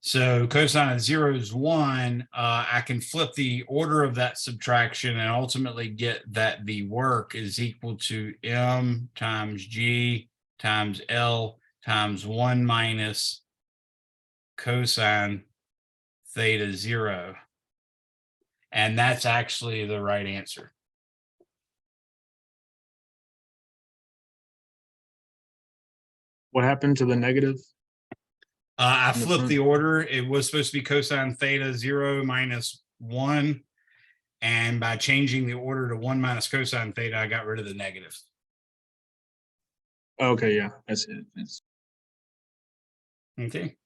So cosine of 0 is 1. I can flip the order of that subtraction and ultimately get that the work is equal to m times g times L times 1 minus cosine theta 0. And that's actually the right answer. What happened to the negative? I In the flipped front? the order. It was supposed to be cosine theta 0 minus 1. And by changing the order to 1 minus cosine theta, I got rid of the negative. Okay, yeah, that's it. Thanks. Okay.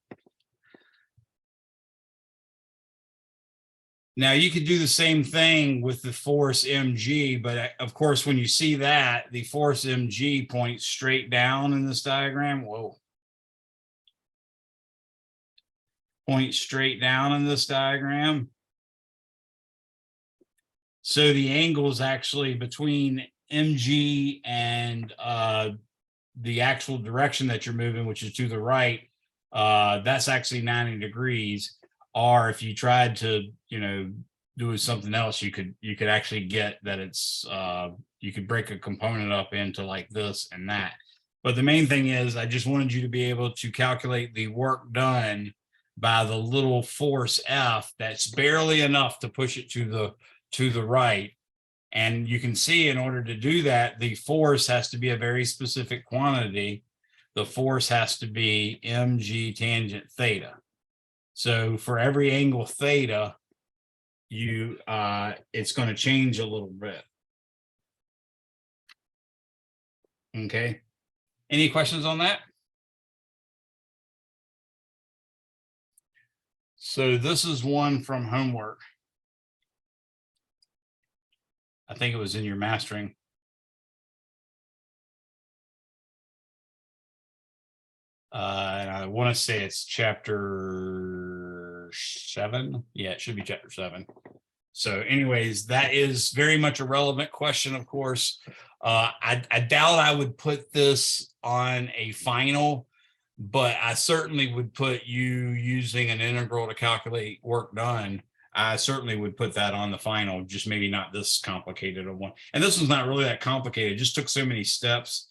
Now you could do the same thing with the force mg, but of course, when you see that, the force mg points straight down in this diagram. Whoa. Point straight down in this diagram. So the angle is actually between mg and the actual direction that you're moving, which is to the right. That's actually 90 degrees. Or if you tried to, do something else, you could actually get that it's you could break a component up into like this and that. But the main thing is, I just wanted you to be able to calculate the work done by the little force F. That's barely enough to push it to the right. And you can see, in order to do that, the force has to be a very specific quantity. The force has to be mg tangent theta. So for every angle theta, it's going to change a little bit. Okay. Any questions on that? So this is one from homework. I think it was in your mastering. And I want to say it's chapter 7. Yeah, it should be chapter 7. So anyways, that is very much a relevant question, of course. I doubt I would put this on a final, but I certainly would put you using an integral to calculate work done. I certainly would put that on the final, just maybe not this complicated of one. And this one's not really that complicated, it just took so many steps.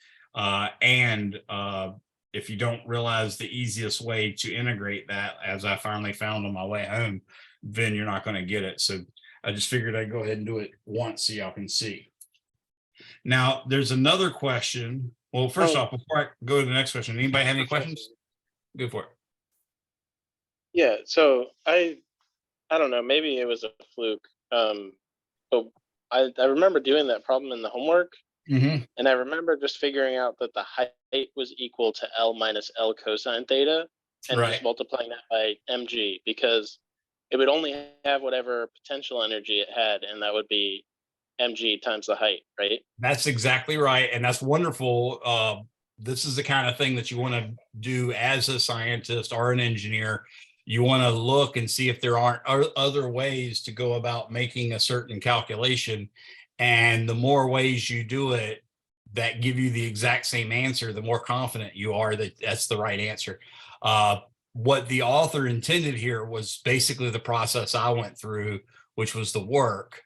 If you don't realize the easiest way to integrate that, as I finally found on my way home, then you're not going to get it. So I just figured I'd go ahead and do it once so y'all can see. Now, there's another question. Well, first off, before I go to the next question, anybody have any questions? Go for it. Yeah, so I don't know, maybe it was a fluke. But I remember doing that problem in the homework, and I remember just figuring out that the height was equal to L minus L cosine theta, and just multiplying that by mg, because it would only have whatever potential energy it had, and that would be mg times the height, right? That's exactly right. And that's wonderful. This is the kind of thing that you want to do as a scientist or an engineer. You want to look and see if there aren't other ways to go about making a certain calculation. And the more ways you do it that give you the exact same answer, the more confident you are that that's the right answer. What the author intended here was basically the process I went through, which was the work,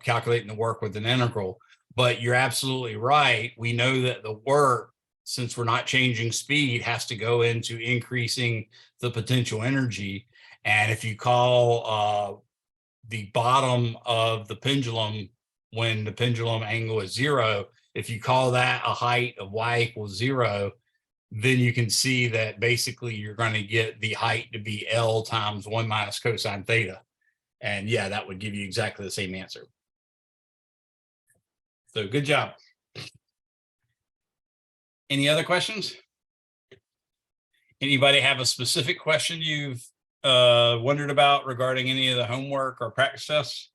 calculating the work with an integral. But you're absolutely right. We know that the work, since we're not changing speed, has to go into increasing the potential energy. And if you call the bottom of the pendulum, when the pendulum angle is 0, if you call that a height of y equals 0, then you can see that basically you're going to get the height to be L times 1 minus cosine theta. And yeah, that would give you exactly the same answer. So good job. Any other questions? Anybody have a specific question you've wondered about regarding any of the homework or practice tests?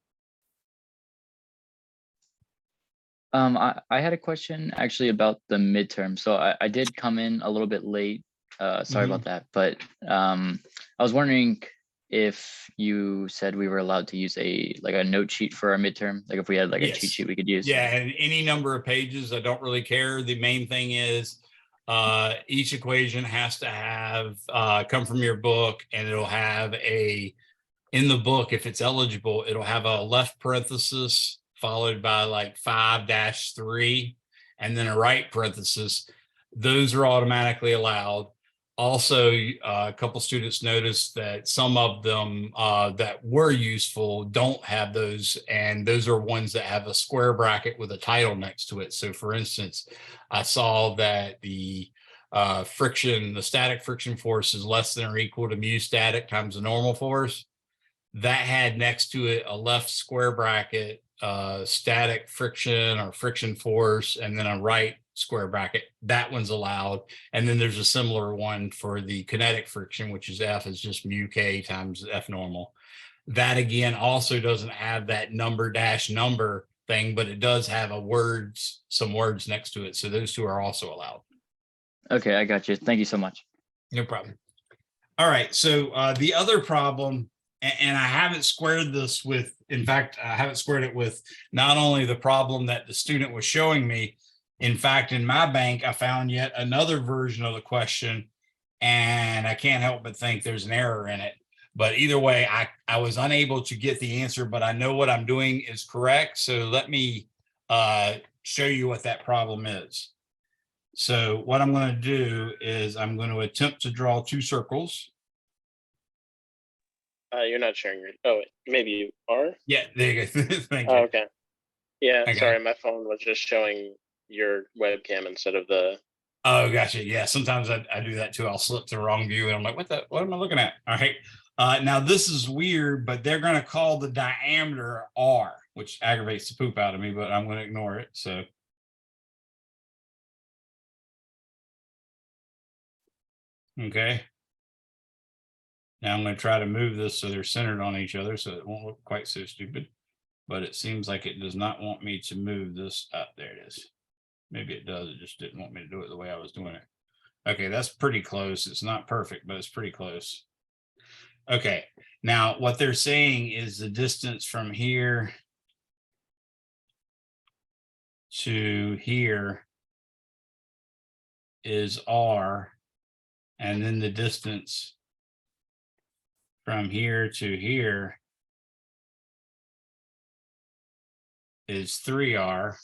I had a question actually about the midterm. So I did come in a little bit late. Sorry about that. But I was wondering if you said we were allowed to use a note sheet for our midterm, like if we had like a cheat sheet we could use. Yeah, and any number of pages, I don't really care. The main thing is each equation has to have come from your book, and it'll have in the book, if it's eligible, it'll have a left parenthesis followed by like 5-3 and then a right parenthesis. Those are automatically allowed. Also, a couple students noticed that some of them that were useful don't have those, and those are ones that have a square bracket with a title next to it. So for instance, I saw that the static friction force is less than or equal to mu static times the normal force. That had next to it a left square bracket, static friction or friction force, and then a right square bracket. That one's allowed. And then there's a similar one for the kinetic friction, which is F is just mu K times F normal. That again also doesn't have that number thing, but it does have some words next to it. So those two are also allowed. Okay, I got you. Thank you so much. No problem. All right. So the other problem, and I haven't squared this with, in fact, I haven't squared it with not only the problem that the student was showing me. In fact, in my bank, I found yet another version of the question, and I can't help but think there's an error in it. But either way, I was unable to get the answer, but I know what I'm doing is correct. So let me show you what that problem is. So what I'm going to do is I'm going to attempt to draw two circles. You're not sharing your, oh, maybe you are? Yeah, there you go. Thank you. Oh, okay. Yeah, Okay. Sorry, my phone was just showing your webcam instead of the. Oh, gotcha. Yeah, sometimes I do that too. I'll slip to the wrong view and I'm like, what am I looking at? All right. Now this is weird, but they're going to call the diameter R, which aggravates the poop out of me, but I'm going to ignore it. So. Okay. Now I'm going to try to move this so they're centered on each other so it won't look quite so stupid, but it seems like it does not want me to move this up. There it is. Maybe it does. It just didn't want me to do it the way I was doing it. Okay, that's pretty close. It's not perfect, but it's pretty close. Okay, Now, what they're saying is the distance from here to here is R, and then the distance from here to here is 3R.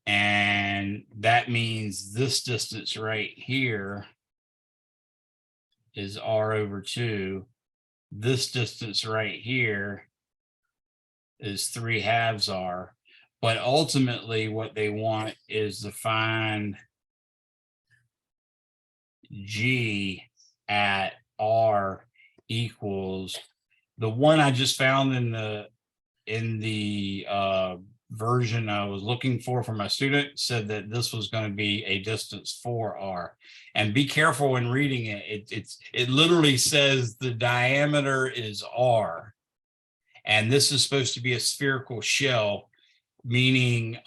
And that means this distance right here is R over 2. This distance right here is 3/2 R. But ultimately what they want is to find G at R equals the one I just found in the version I was looking for my student said that this was going to be a distance 4R. And be careful when reading it. It literally says the diameter is R. And this is supposed to be a spherical shell, meaning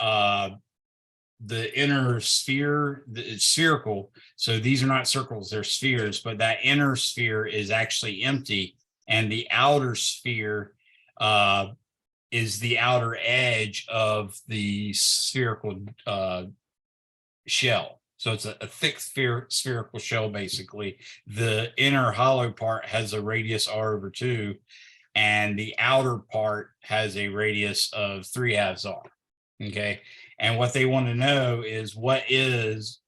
the inner sphere is spherical. So these are not circles, they're spheres, but that inner sphere is actually empty. And the outer sphere is the outer edge of the spherical shell. So it's a thick spherical shell, basically. The inner hollow part has a radius R over 2, and the outer part has a radius of 3/2 R. Okay. And what they want to know is what is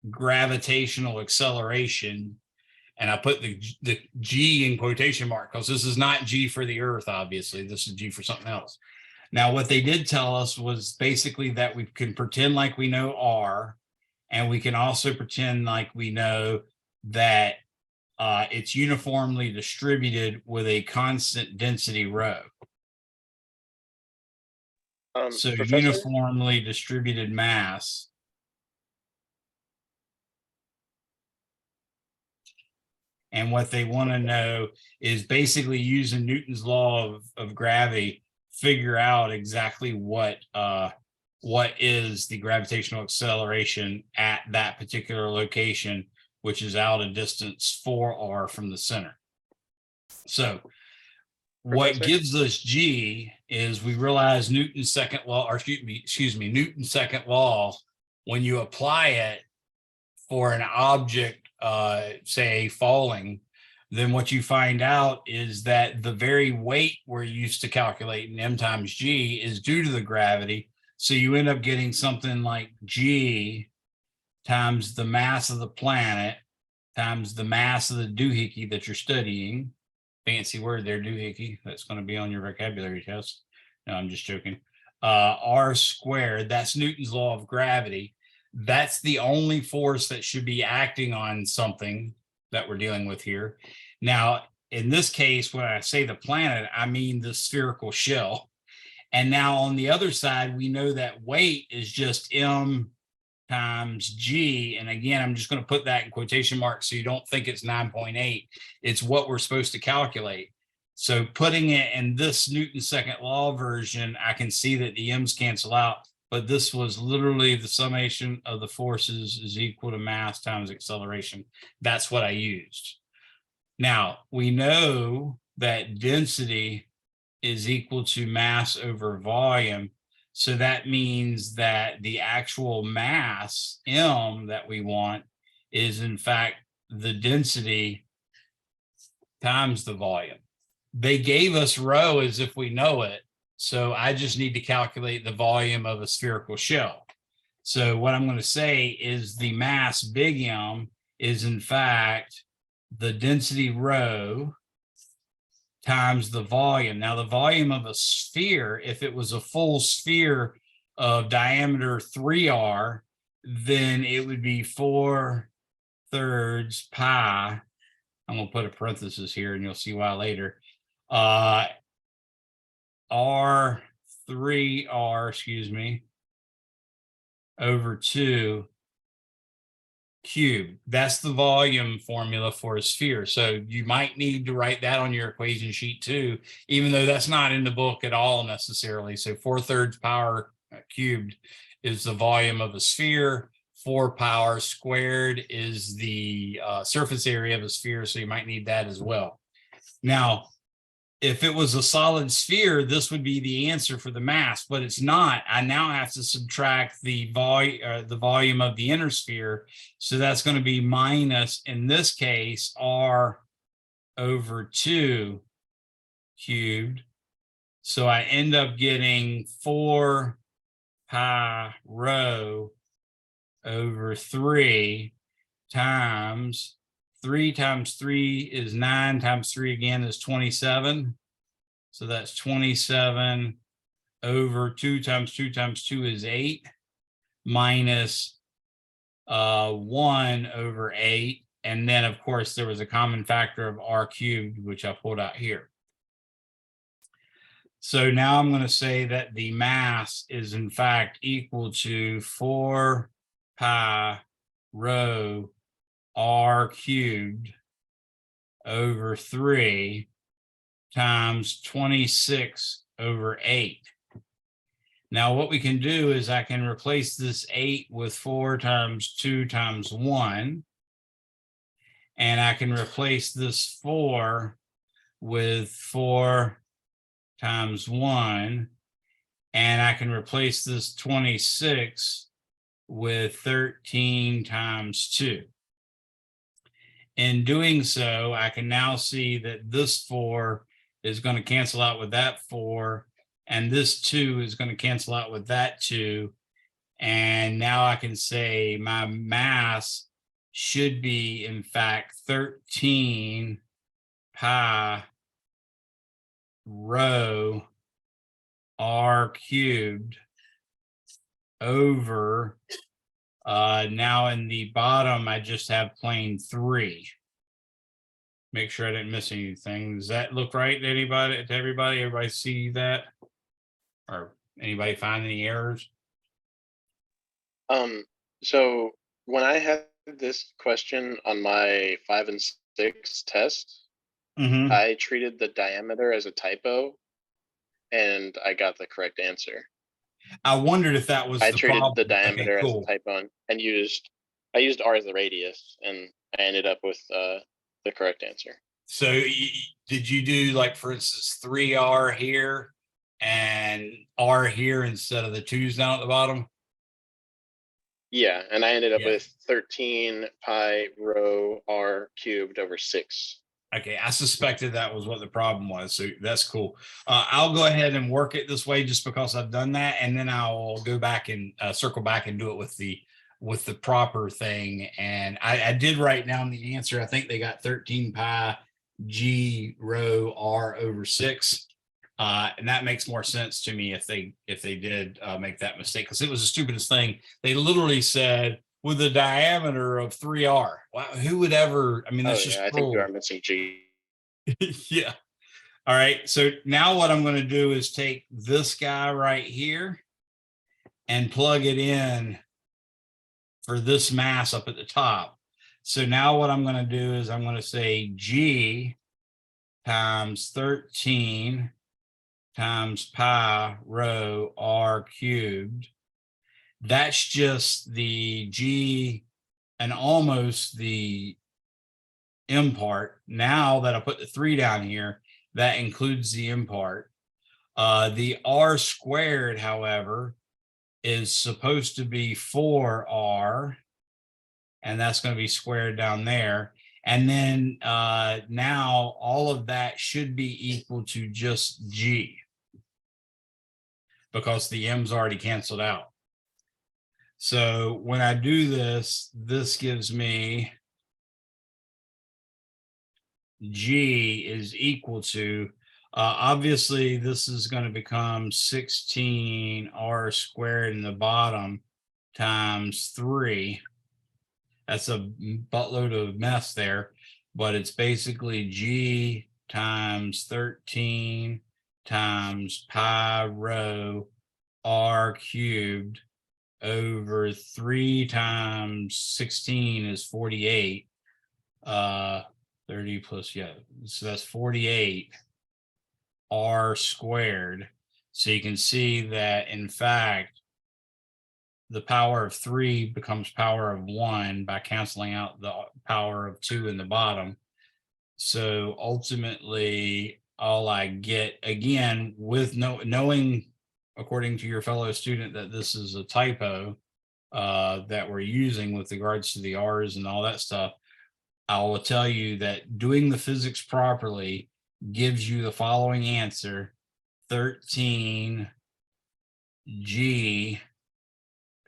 gravitational acceleration. And I put the G in quotation mark because this is not G for the Earth, obviously. This is G for something else. Now, what they did tell us was basically that we can pretend like we know R, and we can also pretend like we know that it's uniformly distributed with a constant density rho. So Professor? uniformly distributed mass. And what they want to know is basically using Newton's law of gravity, figure out exactly what is the gravitational acceleration at that particular location, which is out a distance 4R from the center. So what gives us G is we realize Newton's second law, or excuse me, Newton's second law, when you apply it for an object, say falling, then what you find out is that the very weight we're used to calculating, M times G, is due to the gravity. So you end up getting something like G times the mass of the planet times the mass of the doohickey that you're studying. Fancy word there, doohickey. That's going to be on your vocabulary test. No, I'm just joking. R squared, that's Newton's law of gravity. That's the only force that should be acting on something that we're dealing with here. Now, in this case, when I say the planet, I mean the spherical shell. And now on the other side, we know that weight is just M times G. And again, I'm just going to put that in quotation marks so you don't think it's 9.8. It's what we're supposed to calculate. So putting it in this Newton's second law version, I can see that the M's cancel out. But this was literally the summation of the forces is equal to mass times acceleration. That's what I used. Now, we know that density is equal to mass over volume. So that means that the actual mass, M, that we want is in fact the density times the volume. They gave us rho as if we know it. So I just need to calculate the volume of a spherical shell. So what I'm going to say is the mass, big M, is in fact the density rho times the volume. Now, the volume of a sphere, if it was a full sphere of diameter 3R, then it would be 4/3 pi. I'm going to put a parenthesis here and you'll see why later. R3R, excuse me, over 2 cubed. That's the volume formula for a sphere. So you might need to write that on your equation sheet too, even though that's not in the book at all necessarily. So 4/3 power cubed is the volume of a sphere. 4 power squared is the surface area of a sphere. So you might need that as well. Now, if it was a solid sphere, this would be the answer for the mass, but it's not. I now have to subtract the volume of the inner sphere. So that's going to be minus, in this case, r over 2 cubed. So I end up getting 4 pi rho over 3 times 3 times 3 is 9 times 3 again is 27. So that's 27 over 2 times 2 times 2 is 8 minus 1 over 8. And then, of course, there was a common factor of r cubed, which I pulled out here. So now I'm going to say that the mass is in fact equal to 4 pi rho r cubed over 3 times 26 over 8. Now what we can do is I can replace this 8 with 4 times 2 times 1. And I can replace this 4 with 4 times 1. And I can replace this 26 with 13 times 2. In doing so, I can now see that this 4 is going to cancel out with that 4, and this 2 is going to cancel out with that 2. And now I can say my mass should be, in fact, 13 pi rho r cubed over, now in the bottom, I just have plain 3. Make sure I didn't miss anything. Does that look right to anybody, to everybody? Everybody see that? Or anybody find any errors? So when I had this question on my 5 and 6 test, I treated the diameter as a typo, and I got the correct answer. I wondered if that was I the treated problem. the diameter Okay, as cool. a typo and I used r as the radius, and I ended up with the correct answer. So did you do, like, for instance, 3r here and r here instead of the 2's down at the bottom? Yeah, and I ended up Yeah. with 13 pi rho r cubed over 6. Okay, I suspected that was what the problem was, so that's cool. I'll go ahead and work it this way just because I've done that, and then I'll go back and circle back and do it with the proper thing. And I did write down the answer. I think they got 13 pi g rho r over 6, and that makes more sense to me if they did make that mistake, because it was the stupidest thing. They literally said with a diameter of 3r. Wow, who would ever? I mean, that's just I think you cruel. are missing g. Yeah. All right. So now what I'm going to do is take this guy right here and plug it in for this mass up at the top. So now what I'm going to do is I'm going to say G times 13 times pi rho r cubed. That's just the G and almost the M part. Now that I put the 3 down here, that includes the M part. The r squared, however, is supposed to be 4r, and that's going to be squared down there. And then now all of that should be equal to just g, because the m's already canceled out. So when I do this, this gives me g is equal to, obviously this is going to become 16r squared in the bottom times 3. That's a buttload of mess there, but it's basically g times 13 times pi rho r cubed over 3 times 16 is 48. 30 plus, yeah, so that's 48 r squared. So you can see that, in fact, the power of 3 becomes power of 1 by canceling out the power of 2 in the bottom. So ultimately, all I get, again, with knowing, according to your fellow student, that this is a typo that we're using with regards to the R's and all that stuff, I will tell you that doing the physics properly gives you the following answer: 13 G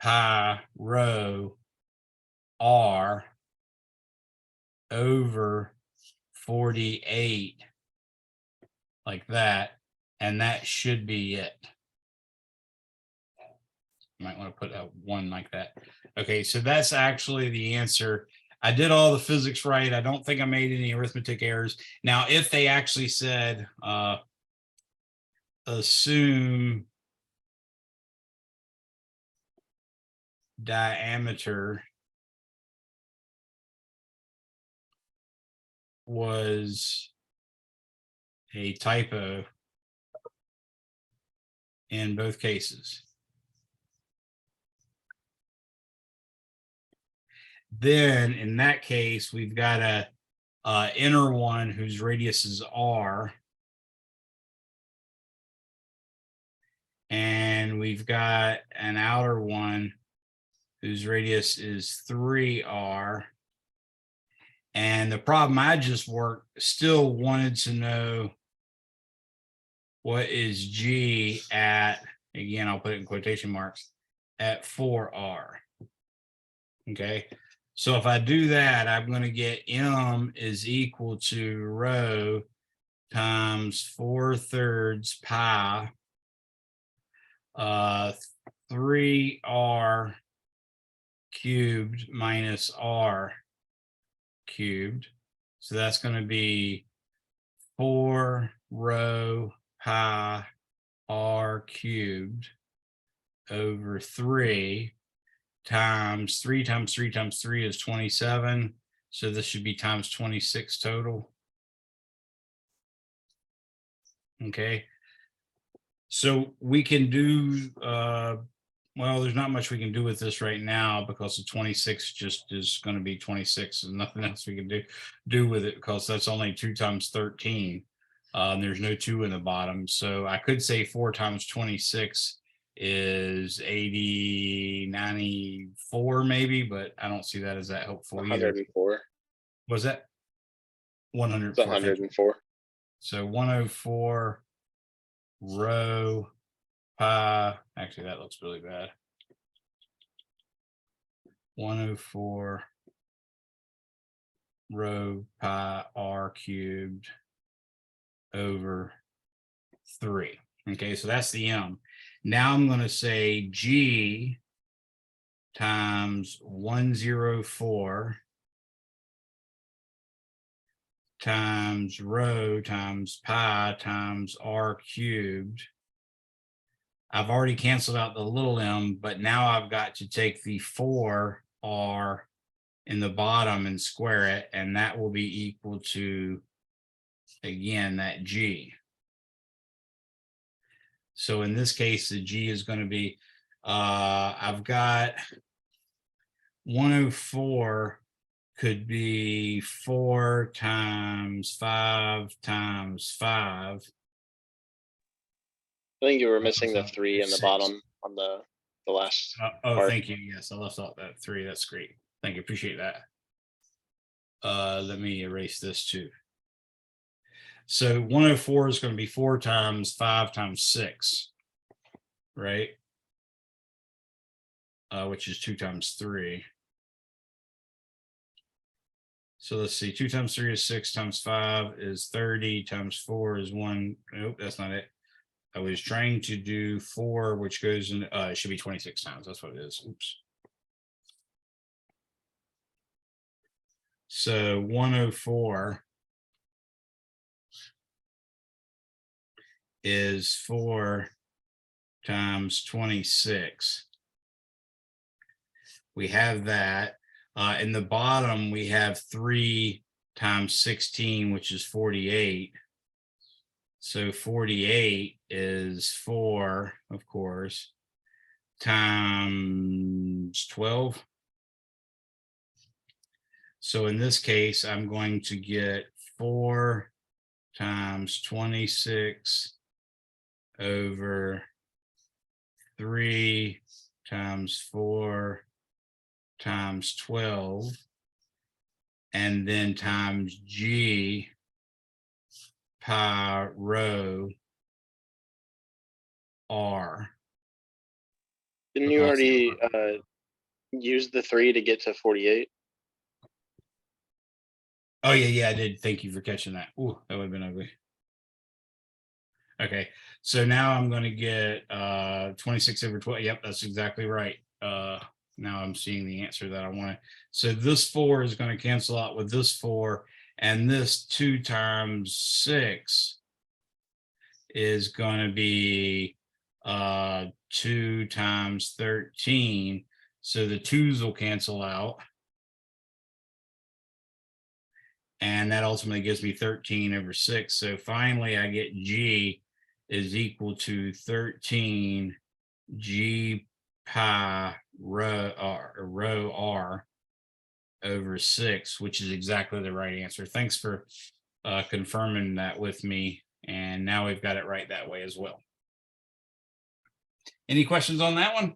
pi rho R over 48, like that, and that should be it. You might want to put a 1 like that. Okay, so that's actually the answer. I did all the physics right. I don't think I made any arithmetic errors. Now, if they actually said assume diameter was a typo in both cases, then in that case, we've got a inner one whose radius is R, and we've got an outer one whose radius is 3R. And the problem I just worked still wanted to know what is G at, again, I'll put it in quotation marks, at 4R. Okay, so if I do that, I'm going to get M is equal to rho times 4/3 pi 3R cubed minus R cubed. So that's going to be 4 rho pi R cubed over 3 times 3 times 3 times 3 is 27. So this should be times 26 total. Okay. So we can do, well, there's not much we can do with this right now because the 26 just is going to be 26 and nothing else we can do with it because that's only 2 times 13. And there's no 2 in the bottom. So I could say 4 times 26 is 80, 94 maybe, but I don't see that as that helpful either. 104. Was that? 104. It's 104. So 104 rho pi, actually that looks really bad. 104 rho pi R cubed over 3. Okay, so that's the M. Now I'm going to say G times 104 times rho times pi times R cubed. I've already canceled out the little m, but now I've got to take the 4R in the bottom and square it, and that will be equal to, again, that G. So in this case, the G is going to be, I've got 104 could be 4 times 5 times 5. I think you were missing the So 3 in the 6. bottom on the last Oh, part. thank you. Yes, I left out that 3. That's great. Thank you. Appreciate that. Let me erase this too. So 104 is going to be 4 times 5 times 6, right? Which is 2 times 3. So let's see, 2 times 3 is 6 times 5 is 30 times 4 is 1. Nope, that's not it. I was trying to do 4, which goes in, it should be 26 times. That's what it is. Oops. So 104 is 4 times 26. We have that. In the bottom, we have 3 times 16, which is 48. So 48 is 4, of course, times 12. So in this case, I'm going to get 4 times 26 over 3 times 4 times 12, and then times G pi rho R. Didn't you already use the 3 to get to 48? Oh yeah, I did. Thank you for catching that. Ooh, that would have been ugly. Okay, so now I'm going to get 26 over 12. Yep, that's exactly right. Now I'm seeing the answer that I wanted. So this 4 is going to cancel out with this 4, and this 2 times 6 is going to be 2 times 13. So the 2's will cancel out. And that ultimately gives me 13 over 6. So finally I get G is equal to 13 G pi rho R over 6, which is exactly the right answer. Thanks for confirming that with me. And now we've got it right that way as well. Any questions on that one?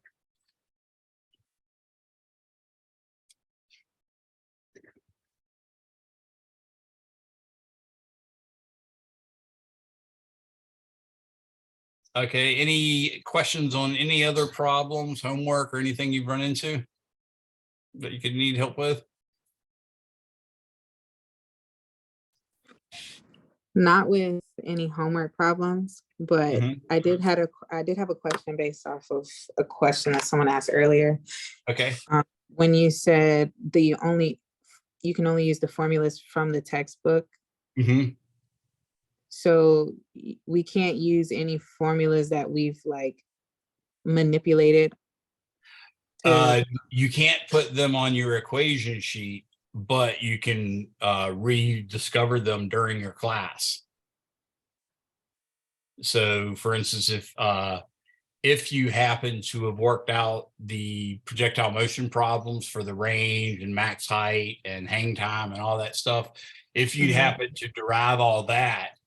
Okay, any questions on any other problems, homework, or anything you've run into that you could need help with? Not with any homework problems, but Mhm. I did have a question based off of a question that someone asked earlier. Okay. When you said you can only use the formulas from the textbook. Mhm. So we can't use any formulas that we've like manipulated. You can't put them on your equation sheet, but you can rediscover them during your class. So for instance, if you happen to have worked out the projectile motion problems for the range and max height and hang time and all that stuff, if you happen to derive all that,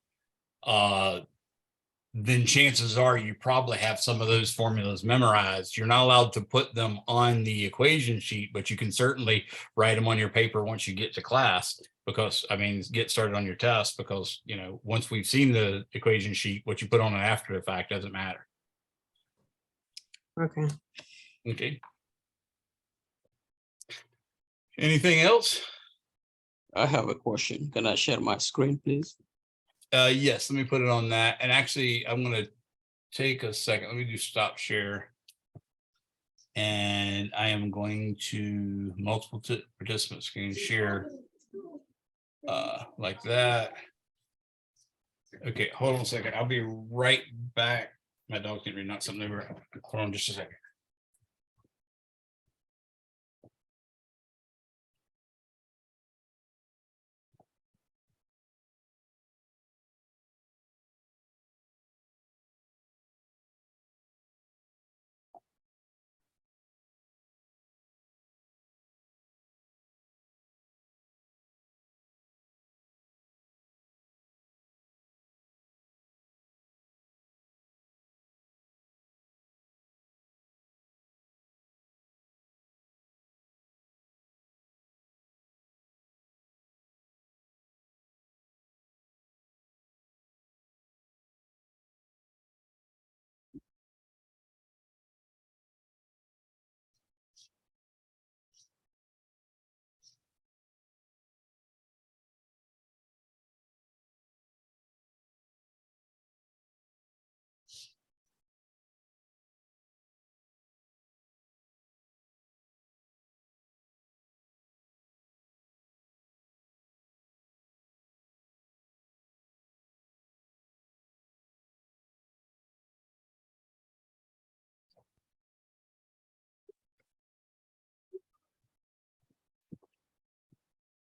then chances are you probably have some of those formulas memorized. You're not allowed to put them on the equation sheet, but you can certainly write them on your paper once you get to class, because I mean, get started on your test, because, you know, once we've seen the equation sheet, what you put on it after the fact doesn't matter. Okay. Okay. Anything else? I have a question. Can I share my screen, please? Yes, let me put it on that. And actually, I'm going to take a second. Let me do stop share. And I am going to multiple participant screen share like that. Okay, hold on a second. I'll be right back. My dog's getting ready to knock something over. Hold on just a second.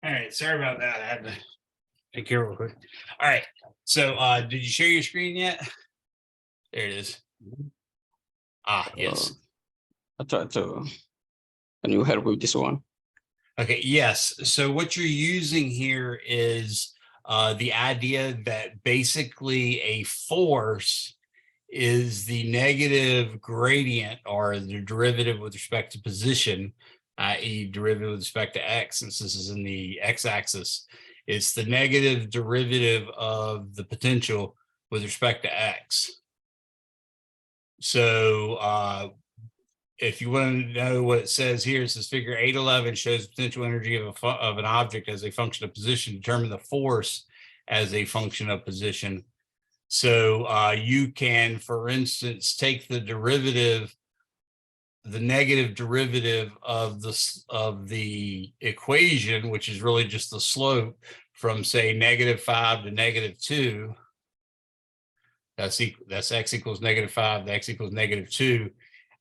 All right, sorry about that. I had to take care of it real quick. All right, so did you share your screen yet? There it is. Yes. I tried to. Can you help with this one? Okay, yes. So what you're using here is the idea that basically a force is the negative gradient or the derivative with respect to position, i.e. derivative with respect to x, since this is in the x-axis. It's the negative derivative of the potential with respect to x. So if you want to know what it says here, it says figure 811 shows potential energy of an object as a function of position. Determine the force as a function of position. So you can, for instance, take the derivative, the negative derivative of the equation, which is really just the slope from, say, -5 to -2. That's x equals -5, the x equals -2.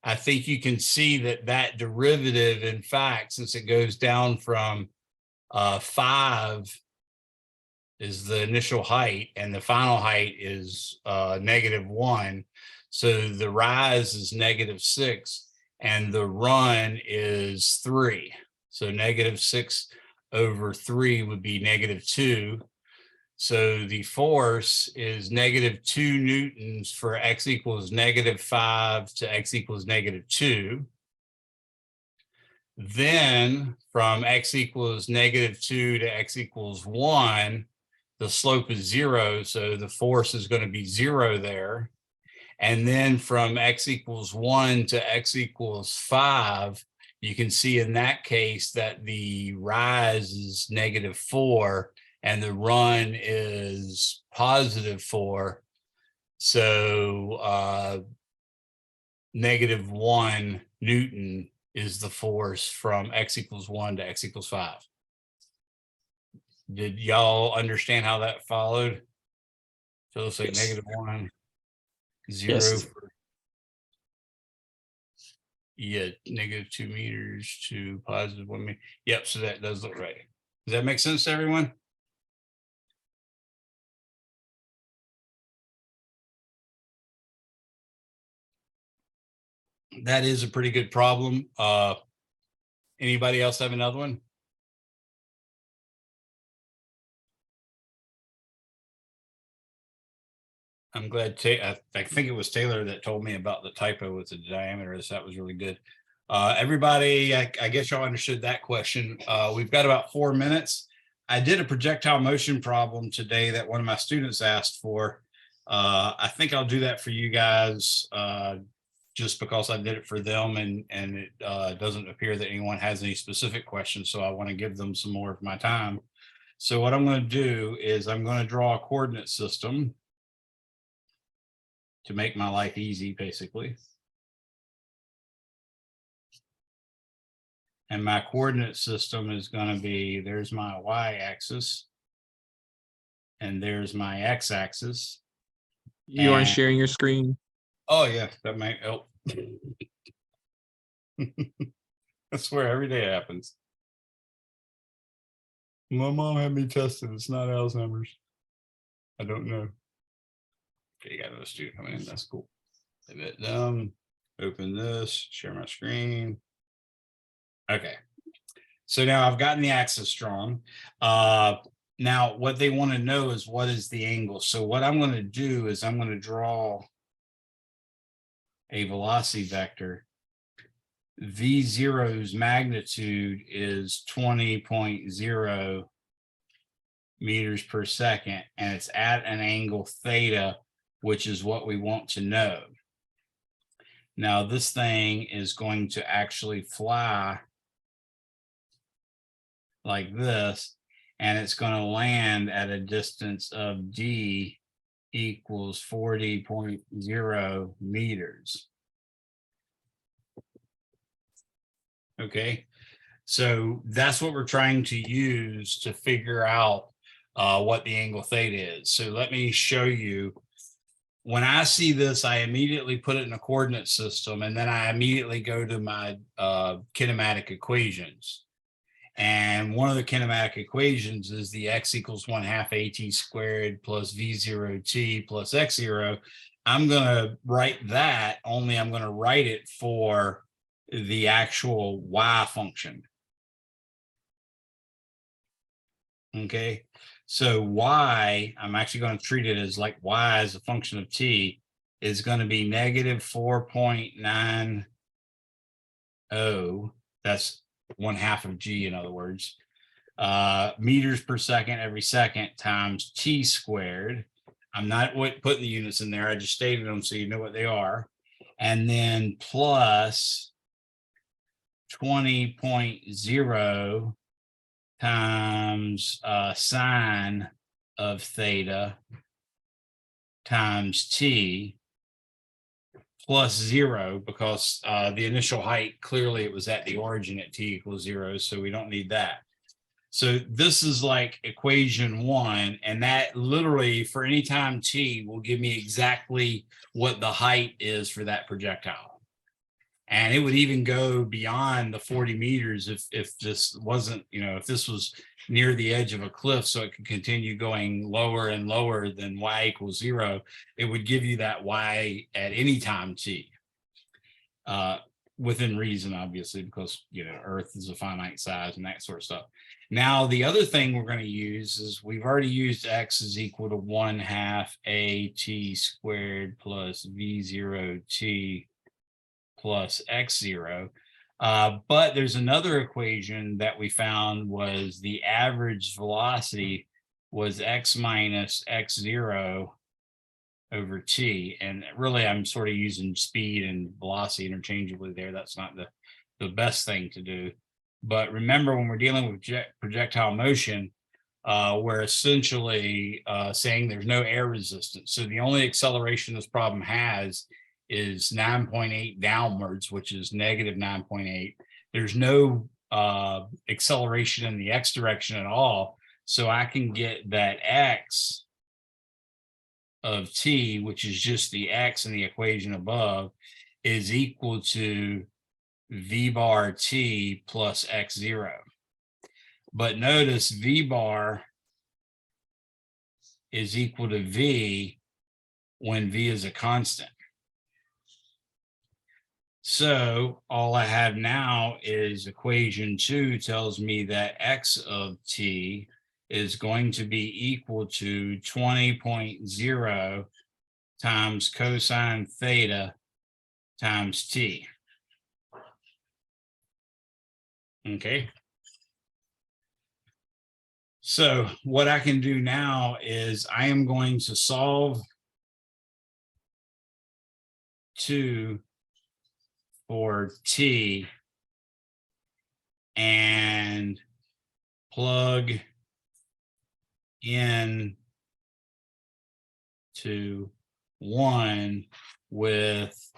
I think you can see that derivative, in fact, since it goes down from 5 is the initial height and the final height is -1. So the rise is -6 and the run is 3. So -6 over 3 would be -2. So the force is -2 newtons for x equals -5 to x equals -2. Then from x equals -2 to x equals 1, the slope is 0, so the force is going to be 0 there. And then from x equals 1 to x equals 5, you can see in that case that the rise is -4 and the run is +4. So -1 Newton is the force from x equals 1 to x equals 5. Did y'all understand how that followed? So let's say Yes. -1, 0. Yes. Yeah, -2 meters to +1 meter. Yep, so that does look right. Does that make sense to everyone? That is a pretty good problem. Anybody else have another one? I'm glad. I think it was Taylor that told me about the typo with the diameter. So that was really good. Everybody, I guess y'all understood that question. We've got about 4 minutes. I did a projectile motion problem today that one of my students asked for. I think I'll do that for you guys just because I did it for them, and it doesn't appear that anyone has any specific questions. So I want to give them some more of my time. So what I'm going to do is I'm going to draw a coordinate system to make my life easy, basically. And my coordinate system is going to be, there's my y-axis, and there's my x-axis. You aren't sharing your screen. Oh yeah, that might help. I swear every day it happens. My mom had me tested. It's not Alzheimer's. I don't know. Okay, you got another student coming in. That's cool. Leave it down. Open this. Share my screen. Okay. So now I've gotten the axis drawn. Now what they want to know is what is the angle. So what I'm going to do is I'm going to draw a velocity vector. V0's magnitude is 20.0 meters per second, and it's at an angle theta, which is what we want to know. Now this thing is going to actually fly like this, and it's going to land at a distance of d equals 40.0 meters. Okay, so that's what we're trying to use to figure out what the angle theta is. So let me show you. When I see this, I immediately put it in a coordinate system, and then I immediately go to my kinematic equations. And one of the kinematic equations is the x equals 1/2 at squared plus v0t plus x0. I'm going to write that, only I'm going to write it for the actual y function. Okay, so y, I'm actually going to treat it as like y as a function of t is going to be negative 4.90. That's 1/2 of g, in other words, meters per second every second times t squared. I'm not putting the units in there. I just stated them so you know what they are. And then plus 20.0 times sine of theta times t plus 0, because the initial height, clearly it was at the origin at t equals 0, so we don't need that. So this is like equation 1, and that literally for any time t will give me exactly what the height is for that projectile. And it would even go beyond the 40 meters if this wasn't, if this was near the edge of a cliff, so it could continue going lower and lower than y equals 0, it would give you that y at any time t. Within reason, obviously, because Earth is a finite size and that sort of stuff. Now, the other thing we're going to use is we've already used x is equal to 1/2 at squared plus v0t plus x0. But there's another equation that we found was the average velocity was x minus x0 over t. And really, I'm sort of using speed and velocity interchangeably there. That's not the best thing to do. But remember, when we're dealing with projectile motion, we're essentially saying there's no air resistance. So the only acceleration this problem has is 9.8 downwards, which is negative 9.8. There's no acceleration in the x direction at all. So I can get that x of t, which is just the x in the equation above, is equal to v bar t plus x0. But notice v bar is equal to v when v is a constant. So all I have now is equation 2 tells me that x of t is going to be equal to 20.0 times cosine theta times t. Okay. So what I can do now is I am going to solve for t and plug in to 1 with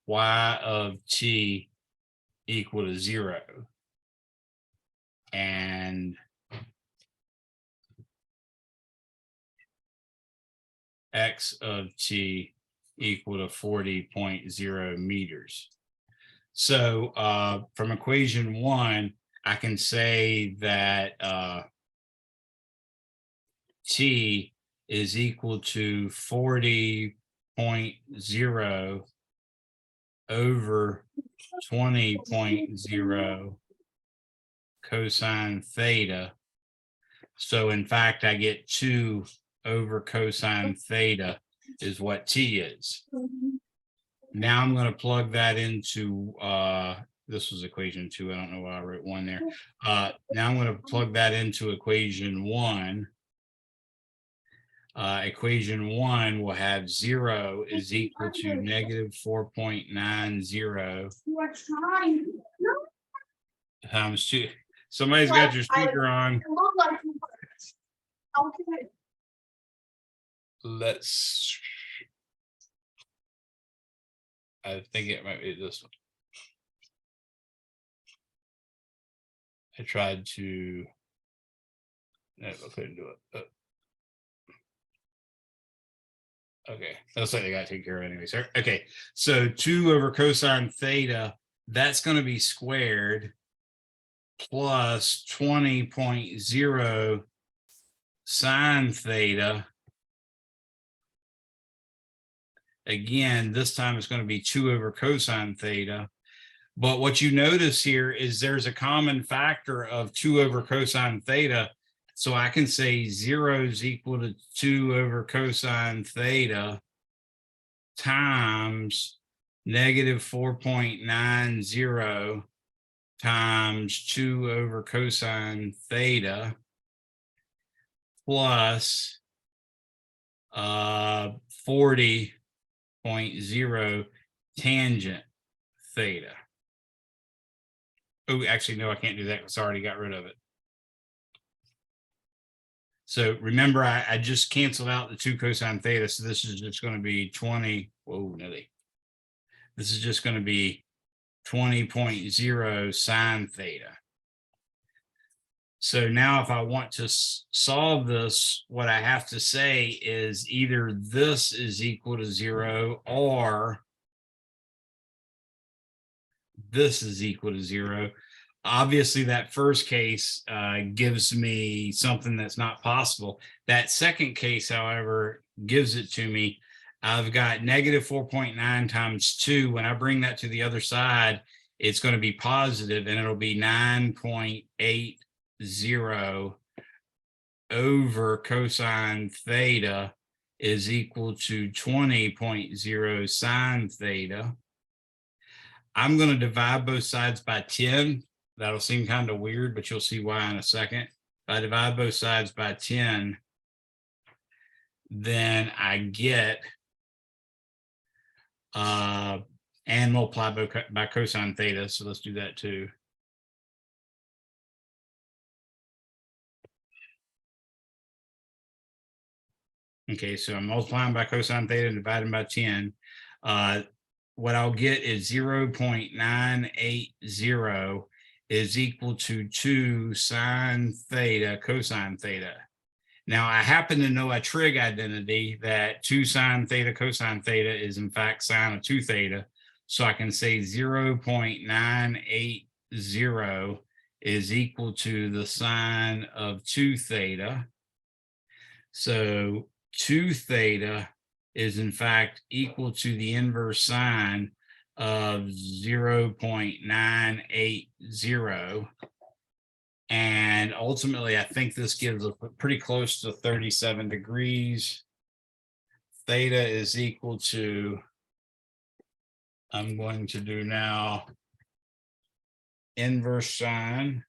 y of t equal to 0 and x of t equal to 40.0 meters. So from equation 1, I can say that t is equal to 40.0 over 20.0 cosine theta. So in fact, I get 2 over cosine theta is what t is. Now I'm going to plug that into, this was equation 2. I don't know why I wrote 1 there. Now I'm going to plug that into equation 1. Equation 1 will have 0 is equal to negative 4.90 times 2. Somebody's got your speaker on. Let's, I think it might be this one. I tried to, no, I couldn't do it. Okay, looks like they got to take care of anyway, sir. Okay, so 2 over cosine theta, that's going to be squared plus 20.0 sine theta. Again, this time it's going to be 2 over cosine theta But what you notice here is there's a common factor of 2 over cosine theta. So I can say 0 is equal to 2 over cosine theta times negative 4.90 times 2 over cosine theta plus 40.0 tangent theta. Oh, actually, no, I can't do that because I already got rid of it. So remember, I just canceled out the 2 cosine theta. So this is just going to be 20. Whoa, Nelly. This is just going to be 20.0 sine theta. So now if I want to solve this, what I have to say is either this is equal to 0 or this is equal to 0. Obviously, that first case gives me something that's not possible. That second case, however, gives it to me. I've got negative 4.9 times 2. When I bring that to the other side, it's going to be positive, and it'll be 9.80 over cosine theta is equal to 20.0 sine theta. I'm going to divide both sides by 10. That'll seem kind of weird, but you'll see why in a second. If I divide both sides by 10, then I get and multiply by cosine theta. So let's do that too. Okay, so I'm multiplying by cosine theta and dividing by 10. What I'll get is 0.980 is equal to 2 sine theta cosine theta. Now, I happen to know a trig identity that 2 sine theta cosine theta is in fact sine of 2 theta. So I can say 0.980 is equal to the sine of 2 theta. So 2 theta is in fact equal to the inverse sine of 0.980. And ultimately, I think this gives us pretty close to 37 degrees. Theta is equal to, I'm going to do now inverse sine.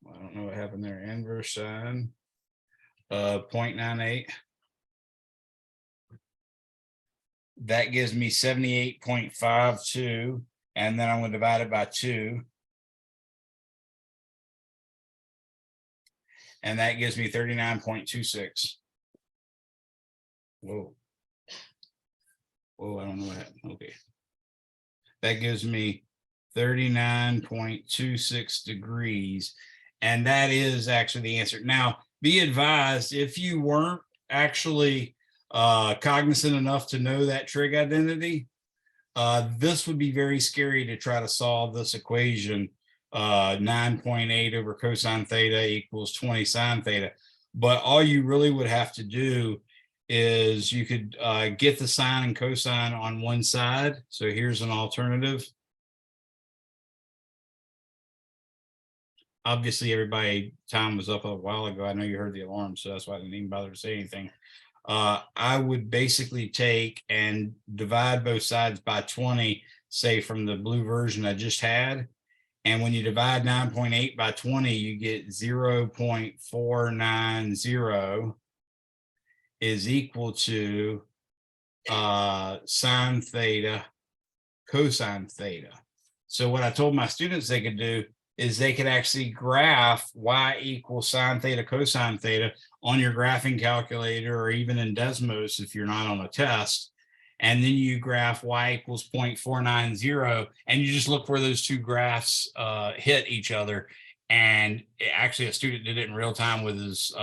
I don't know what happened there. Inverse sine 0.98. That gives me 78.52. And then I'm going to divide it by 2. And that gives me 39.26. Whoa. Whoa, I don't know what happened. Okay. That gives me 39.26 degrees. And that is actually the answer. Now, be advised, if you weren't actually cognizant enough to know that trig identity, this would be very scary to try to solve this equation. 9.8 over cosine theta equals 20 sine theta. But all you really would have to do is you could get the sine and cosine on one side. So here's an alternative. Obviously, everybody, time was up a while ago. I know you heard the alarm, so that's why I didn't even bother to say anything. I would basically take and divide both sides by 20, say from the blue version I just had. And when you divide 9.8 by 20, you get 0.490 is equal to sine theta cosine theta. So what I told my students they could do is they could actually graph y equals sine theta cosine theta on your graphing calculator or even in Desmos if you're not on a test. And then you graph y equals 0.490 and you just look where those two graphs hit each other. And actually a student did it in real time with his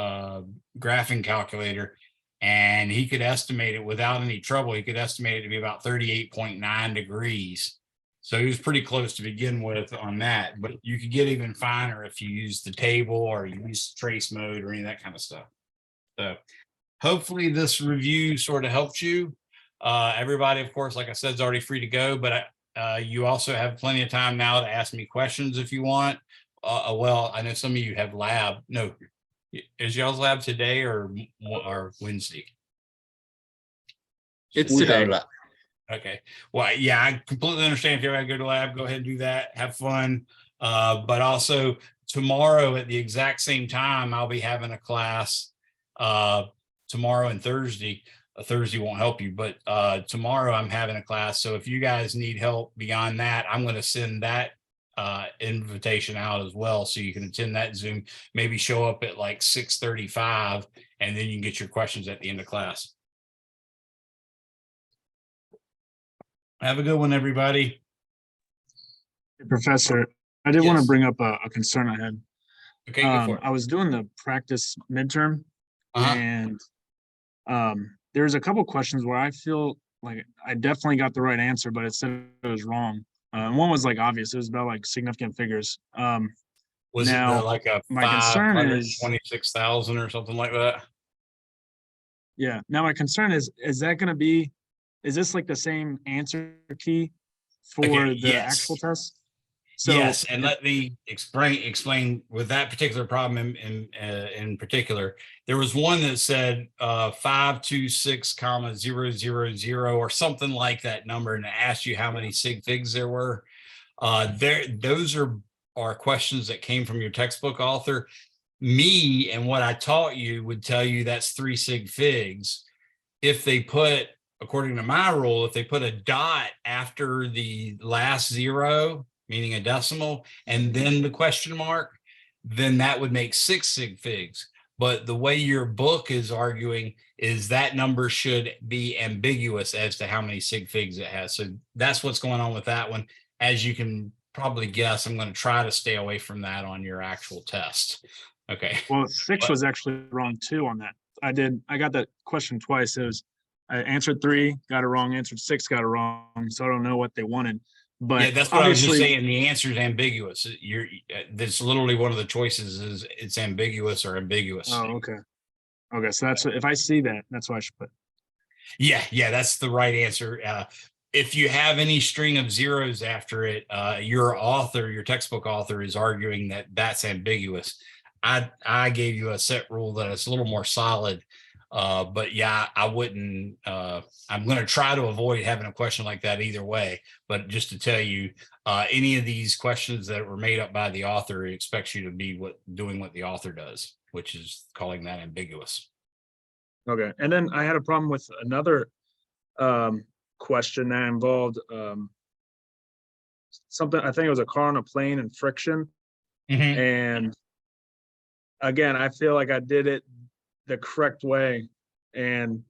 graphing calculator, and he could estimate it without any trouble. He could estimate it to be about 38.9 degrees. So he was pretty close to begin with on that, but you could get even finer if you use the table or you use trace mode or any of that kind of stuff. So hopefully this review sort of helped you. Everybody, of course, like I said, is already free to go, but you also have plenty of time now to ask me questions if you want. Well, I know some of you have lab. No, is y'all's lab today or Wednesday? It's We have today. that. Okay. Well, yeah, I completely understand if you want to go to lab, go ahead and do that. Have fun. But also tomorrow at the exact same time, I'll be having a class tomorrow and Thursday. Thursday won't help you, but tomorrow I'm having a class. So if you guys need help beyond that, I'm going to send that invitation out as well. So you can attend that Zoom, maybe show up at like 6:35 and then you can get your questions at the end of class. Have a good one, everybody. Professor, I did want to bring up a concern I had. Okay, go for it. I was doing the practice midterm, and there's a couple questions where I feel like I definitely got the right answer, but it said it was wrong. One was like obvious; it was about like significant figures. Was now, it like a my concern is 526,000 or something like that? Yeah. Now my concern is that going to be? Is this like the same answer key for the actual test? So yes, and let me explain with that particular problem in particular. There was one that said 526,000 or something like that number, and it asked you how many sig figs there were. Those are questions that came from your textbook author. Me and what I taught you would tell you that's 3 sig figs. If they put, according to my rule, if they put a dot after the last zero, meaning a decimal, and then the question mark, then that would make 6 sig figs. But the way your book is arguing is that number should be ambiguous as to how many sig figs it has. So that's what's going on with that one. As you can probably guess, I'm going to try to stay away from that on your actual test. Okay. Well, 6 was actually wrong too on that. I got that question twice. I answered 3, got it wrong, answered 6, got it wrong. So I don't know what they wanted. But yeah, that's what I was just saying. The answer is ambiguous. That's literally one of the choices is it's ambiguous or ambiguous. Oh, okay. Okay, so that's if I see that, that's what I should put. Yeah, that's the right answer. If you have any string of zeros after it, your textbook author is arguing that that's ambiguous. I gave you a set rule that it's a little more solid. But yeah, I wouldn't, I'm going to try to avoid having a question like that either way. But just to tell you, any of these questions that were made up by the author, it expects you to be doing what the author does, which is calling that ambiguous. Okay. And then I had a problem with another question that involved something, I think it was a car on a plane and friction. And again, I feel like I did it the correct way and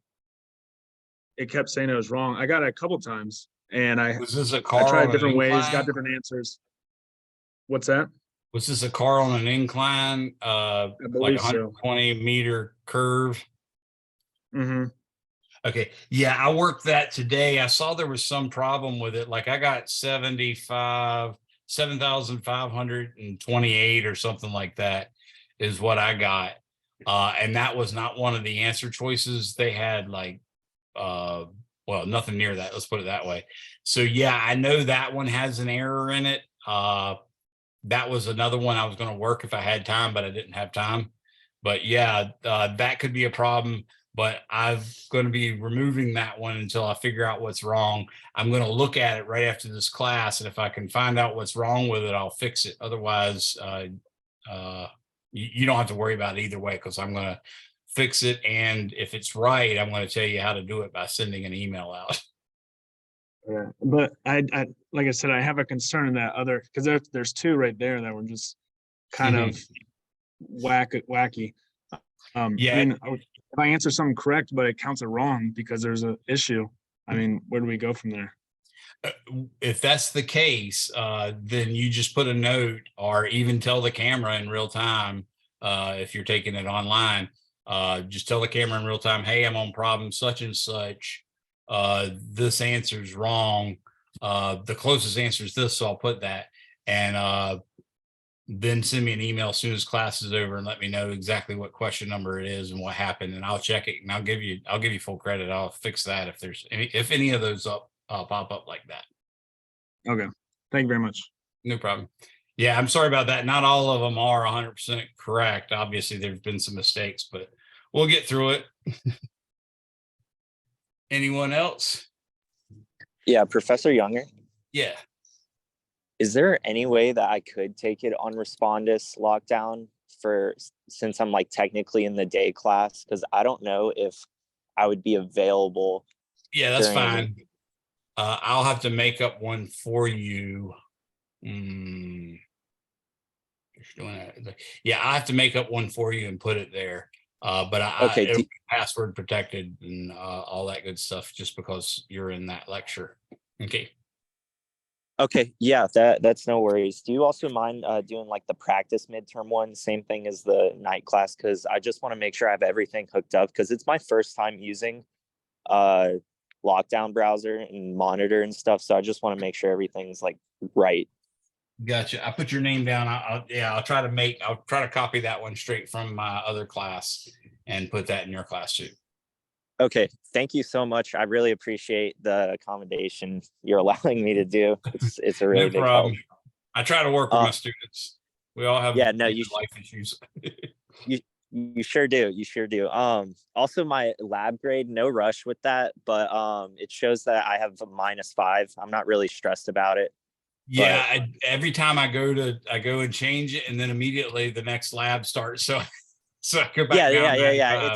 it kept saying it was wrong. I got it a couple times and was this a car I tried on different an ways, incline? got different answers. What's that? Was this a car on an incline, I like believe 120 meter curve? Mm-hmm. Okay. Yeah, I worked that today. I saw there was some problem with it. Like I got 7,528 or something like that is what I got. And that was not one of the answer choices. They had like, well, nothing near that. Let's put it that way. So yeah, I know that one has an error in it. That was another one I was going to work if I had time, but I didn't have time. But yeah, that could be a problem. But I'm going to be removing that one until I figure out what's wrong. I'm going to look at it right after this class, and if I can find out what's wrong with it, I'll fix it. Otherwise, you don't have to worry about it either way, because I'm going to fix it. And if it's right, I'm going to tell you how to do it by sending an email out. Yeah, but I like I said, I have a concern in that other, because there's 2 right there that were just kind of wacky. Yeah. I mean, if I answer something correct, but it counts it wrong because there's an issue, I mean, where do we go from there? If that's the case, then you just put a note or even tell the camera in real time. If you're taking it online, just tell the camera in real time, hey, I'm on problem such and such. This answer is wrong. The closest answer is this, so I'll put that. And then send me an email as soon as class is over and let me know exactly what question number it is and what happened, and I'll check it and I'll give you full credit. I'll fix that if any of those pop up like that. Okay. Thank you very much. No problem. Yeah, I'm sorry about that. Not all of them are 100% correct. Obviously, there's been some mistakes, but we'll get through it. Anyone else? Yeah, Professor Younger. Yeah. Is there any way that I could take it on Respondus lockdown since I'm like technically in the day class? Because I don't know if I would be available. Yeah, that's fine. I'll have to make up one for you. Yeah, I have to make up one for you and put it there. But it'll be password protected and all that good stuff just because you're in that lecture. Okay. Okay, yeah, that's no worries. Do you also mind doing like the practice midterm one, same thing as the night class? Because I just want to make sure I have everything hooked up because it's my first time using lockdown browser and monitor and stuff. So I just want to make sure everything's like right. Gotcha. I put your name down. I'll try to copy that one straight from my other class and put that in your class too. Okay, thank you so much. I really appreciate the accommodation you're allowing me to do. It's a really big help. I try to work with my students. We all have life issues. You sure do. You sure do. Also my lab grade, no rush with that, but it shows that I have a -5. I'm not really stressed about it. Yeah, every time I go and change it, and then immediately the next lab starts. So I go back down. Yeah.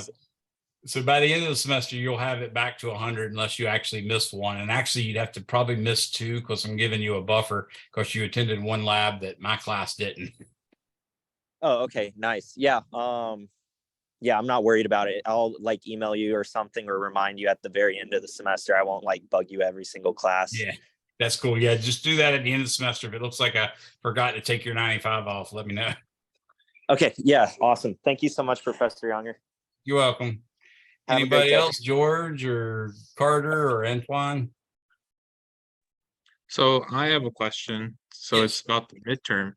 So by the end of the semester, you'll have it back to 100 unless you actually miss one. And actually, you'd have to probably miss 2 because I'm giving you a buffer because you attended one lab that my class didn't. Oh, okay, nice. Yeah. Yeah, I'm not worried about it. I'll like email you or something or remind you at the very end of the semester. I won't like bug you every single class. Yeah, that's cool. Yeah, just do that at the end of the semester. If it looks like I forgot to take your 95 off, let me know. Okay, yeah, awesome. Thank you so much, Professor Younger. You're welcome. Anybody else, George or Carter or Antoine? So I have a question. So it's about the midterm.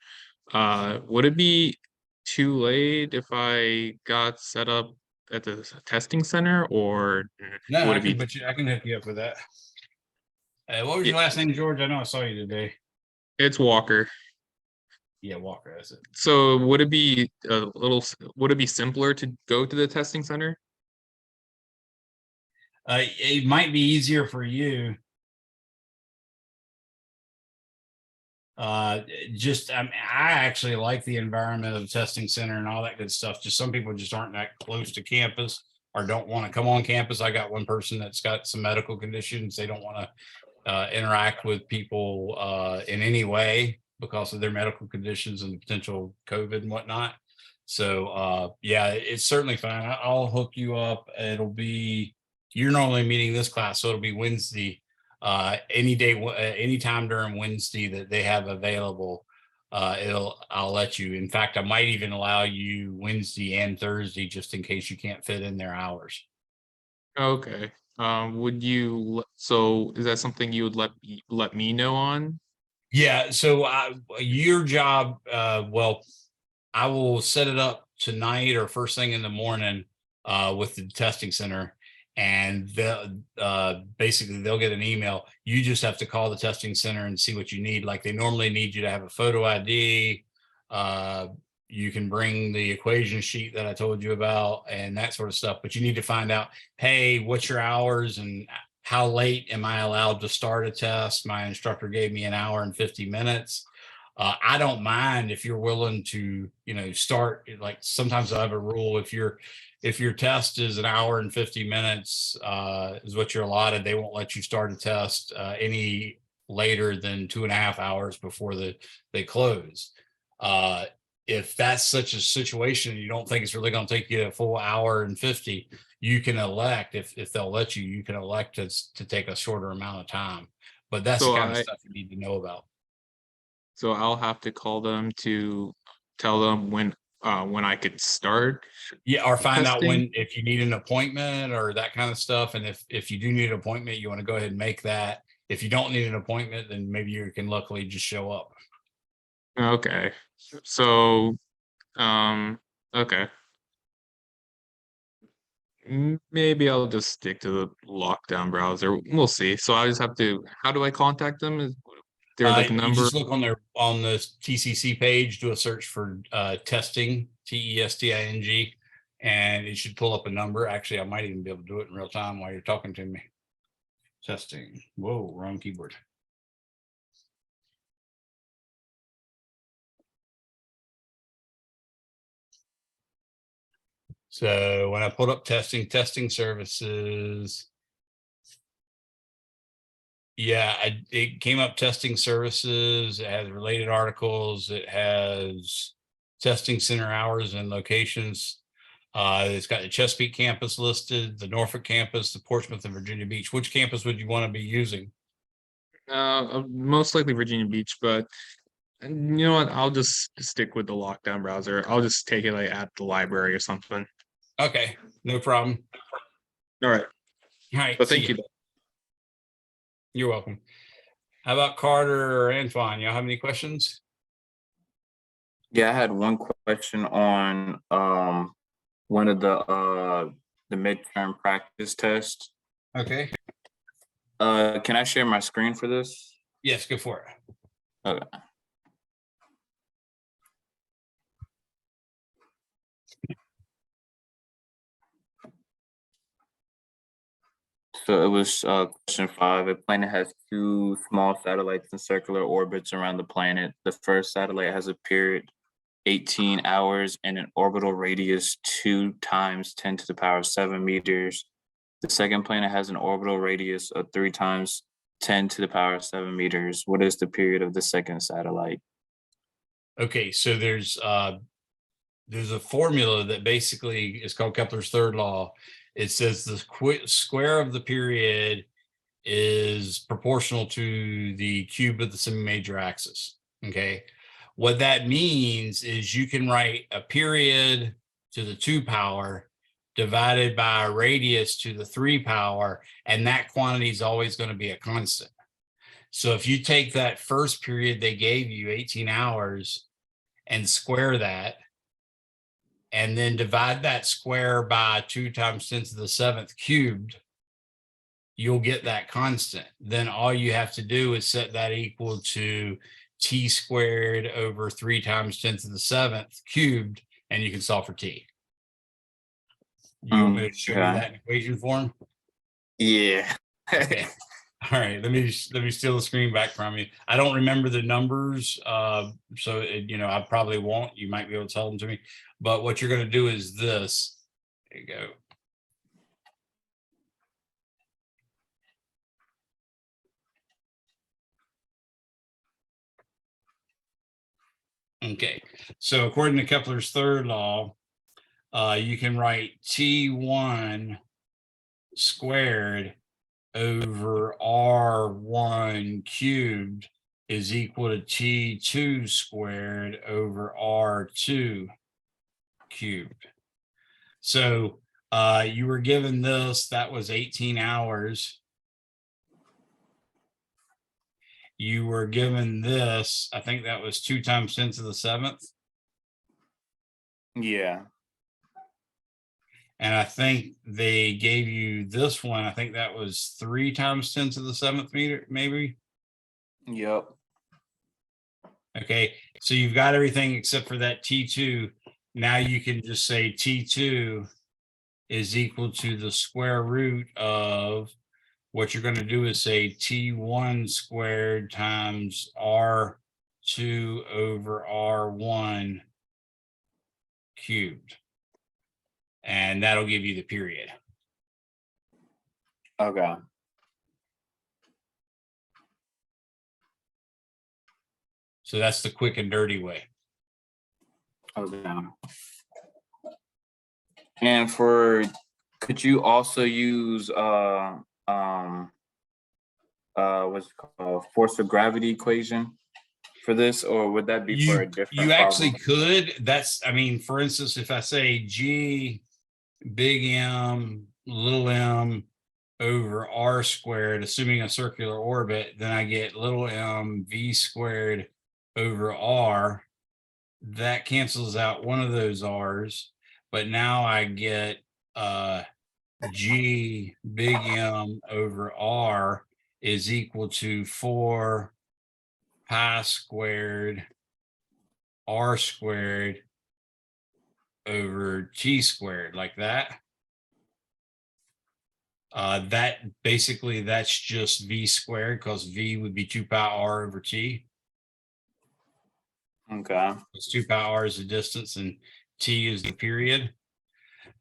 Would it be too late if I got set up at the testing center, or No, would I it be? can hook you up with that. What was your last name, George? I know I saw you today. It's Walker. Yeah, Walker. That's it. So would it be would it be simpler to go to the testing center? It might be easier for you. I actually like the environment of the testing center and all that good stuff. Just some people just aren't that close to campus or don't want to come on campus. I got one person that's got some medical conditions. They don't want to interact with people in any way because of their medical conditions and the potential COVID and whatnot. So yeah, it's certainly fine. I'll hook you up. You're normally meeting this class, so it'll be Wednesday. Any day, anytime during Wednesday that they have available, I'll let you. In fact, I might even allow you Wednesday and Thursday just in case you can't fit in their hours. Okay. So is that something you would let me know on? Yeah. So your job, well, I will set it up tonight or first thing in the morning with the testing center. And basically they'll get an email. You just have to call the testing center and see what you need. Like they normally need you to have a photo ID. You can bring the equation sheet that I told you about and that sort of stuff. But you need to find out, hey, what's your hours and how late am I allowed to start a test? My instructor gave me 1 hour and 50 minutes. I don't mind if you're willing to, start. Like sometimes I have a rule, if your test is 1 hour and 50 minutes is what you're allotted, they won't let you start a test any later than 2.5 hours before they close. If that's such a situation, you don't think it's really going to take you a full 1 hour and 50, you can elect, if they'll let you, you can elect to take a shorter amount of time. But that's the kind of stuff you need to know about. So I'll have to call them to tell them when I could start. Yeah, or find out testing. if you need an appointment or that kind of stuff. And if you do need an appointment, you want to go ahead and make that. If you don't need an appointment, then maybe you can luckily just show up. Okay. So, okay. Maybe I'll just stick to the lockdown browser. We'll see. So I just have to, how do I contact them? Is there like a You number? just look on the TCC page, do a search for testing, TESTING, and it should pull up a number. Actually, I might even be able to do it in real time while you're talking to me. Testing. Whoa, wrong keyboard. So when I pulled up testing services, yeah, it came up testing services. It has related articles. It has testing center hours and locations. It's got the Chesapeake campus listed, the Norfolk campus, the Portsmouth and Virginia Beach. Which campus would you want to be using? Most likely Virginia Beach, but you know what? I'll just stick with the lockdown browser. I'll just take it like at the library or something. Okay, no problem. All right. All right. But see thank ya. you. You're welcome. How about Carter or Antoine? Y'all have any questions? Yeah, I had one question on one of the midterm practice tests. Okay. Can I share my screen for this? Yes, go for it. Okay. So it was question 5. A planet has 2 small satellites in circular orbits around the planet. The first satellite has a period 18 hours and an orbital radius 2 times 10 to the power 7 meters. The second planet has an orbital radius of 3 times 10 to the power 7 meters. What is the period of the second satellite? Okay, so there's a formula that basically is called Kepler's third law. It says the square of the period is proportional to the cube of the semi-major axis. Okay, what that means is you can write a period to the 2 power divided by a radius to the 3 power, and that quantity is always going to be a constant. So if you take that first period they gave you, 18 hours, and square that, and then divide that square by 2 times 10 to the 7th cubed, you'll get that constant. Then all you have to do is set that equal to t squared over 3 times 10 to the 7th cubed, and you can solve for t. You want me to show you that in equation form? Yeah. Okay. All right, let me steal the screen back from you. I don't remember the numbers, so I probably won't. You might be able to tell them to me. But what you're going to do is this. There you go. Okay, so according to Kepler's third law, you can write T1 squared over R1 cubed is equal to T2 squared over R2 cubed. So you were given this, that was 18 hours. You were given this, I think that was 2 times 10 to the 7th. Yeah. And I think they gave you this one. I think that was 3 times 10 to the 7th meter, maybe. Yep. Okay, so you've got everything except for that T2. Now you can just say T2 is equal to the square root of, what you're going to do is say T1 squared times R2 over R1 cubed. And that'll give you the period. Okay. So that's the quick and dirty way. Okay. And could you also use what's it called, force of gravity equation for this, or would that be for a different you actually problem? could. That's, I mean, for instance, if I say G big M little m over R squared, assuming a circular orbit, then I get little m V squared over R. That cancels out one of those R's, but now I get G big M over R is equal to 4 pi squared R squared over T squared, like that. That basically, that's just V squared, because V would be 2 pi R over T. Okay. It's 2 pi R is the distance and T is the period.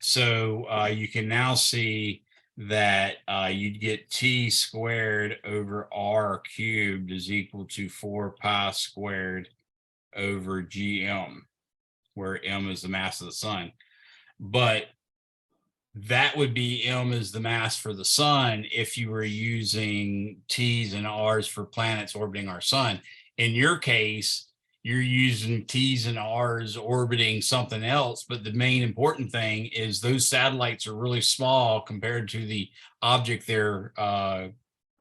So you can now see that you'd get T squared over R cubed is equal to 4 pi squared over GM, where M is the mass of the sun. But that would be M is the mass for the sun if you were using T's and R's for planets orbiting our sun. In your case, you're using T's and R's orbiting something else, but the main important thing is those satellites are really small compared to the object they're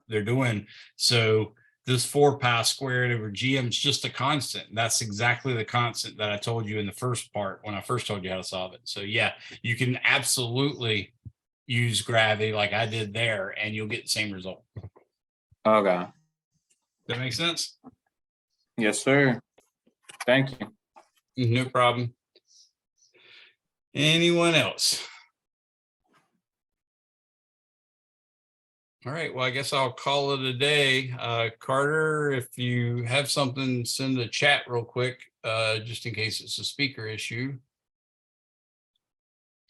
doing. So this 4 pi squared over GM is just a constant. That's exactly the constant that I told you in the first part when I first told you how to solve it. So yeah, you can absolutely use gravity like I did there, and you'll get the same result. Okay. Does that make sense? Yes, sir. Thank you. No problem. Anyone else? All right, well, I guess I'll call it a day. Carter, if you have something, send a chat real quick, just in case it's a speaker issue.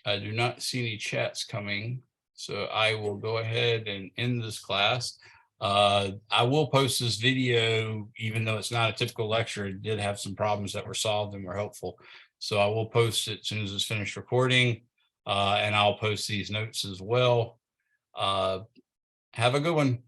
I do not see any chats coming, so I will go ahead and end this class. I will post this video, even though it's not a typical lecture. It did have some problems that were solved and were helpful. So I will post it as soon as it's finished recording, and I'll post these notes as well. Have a good one.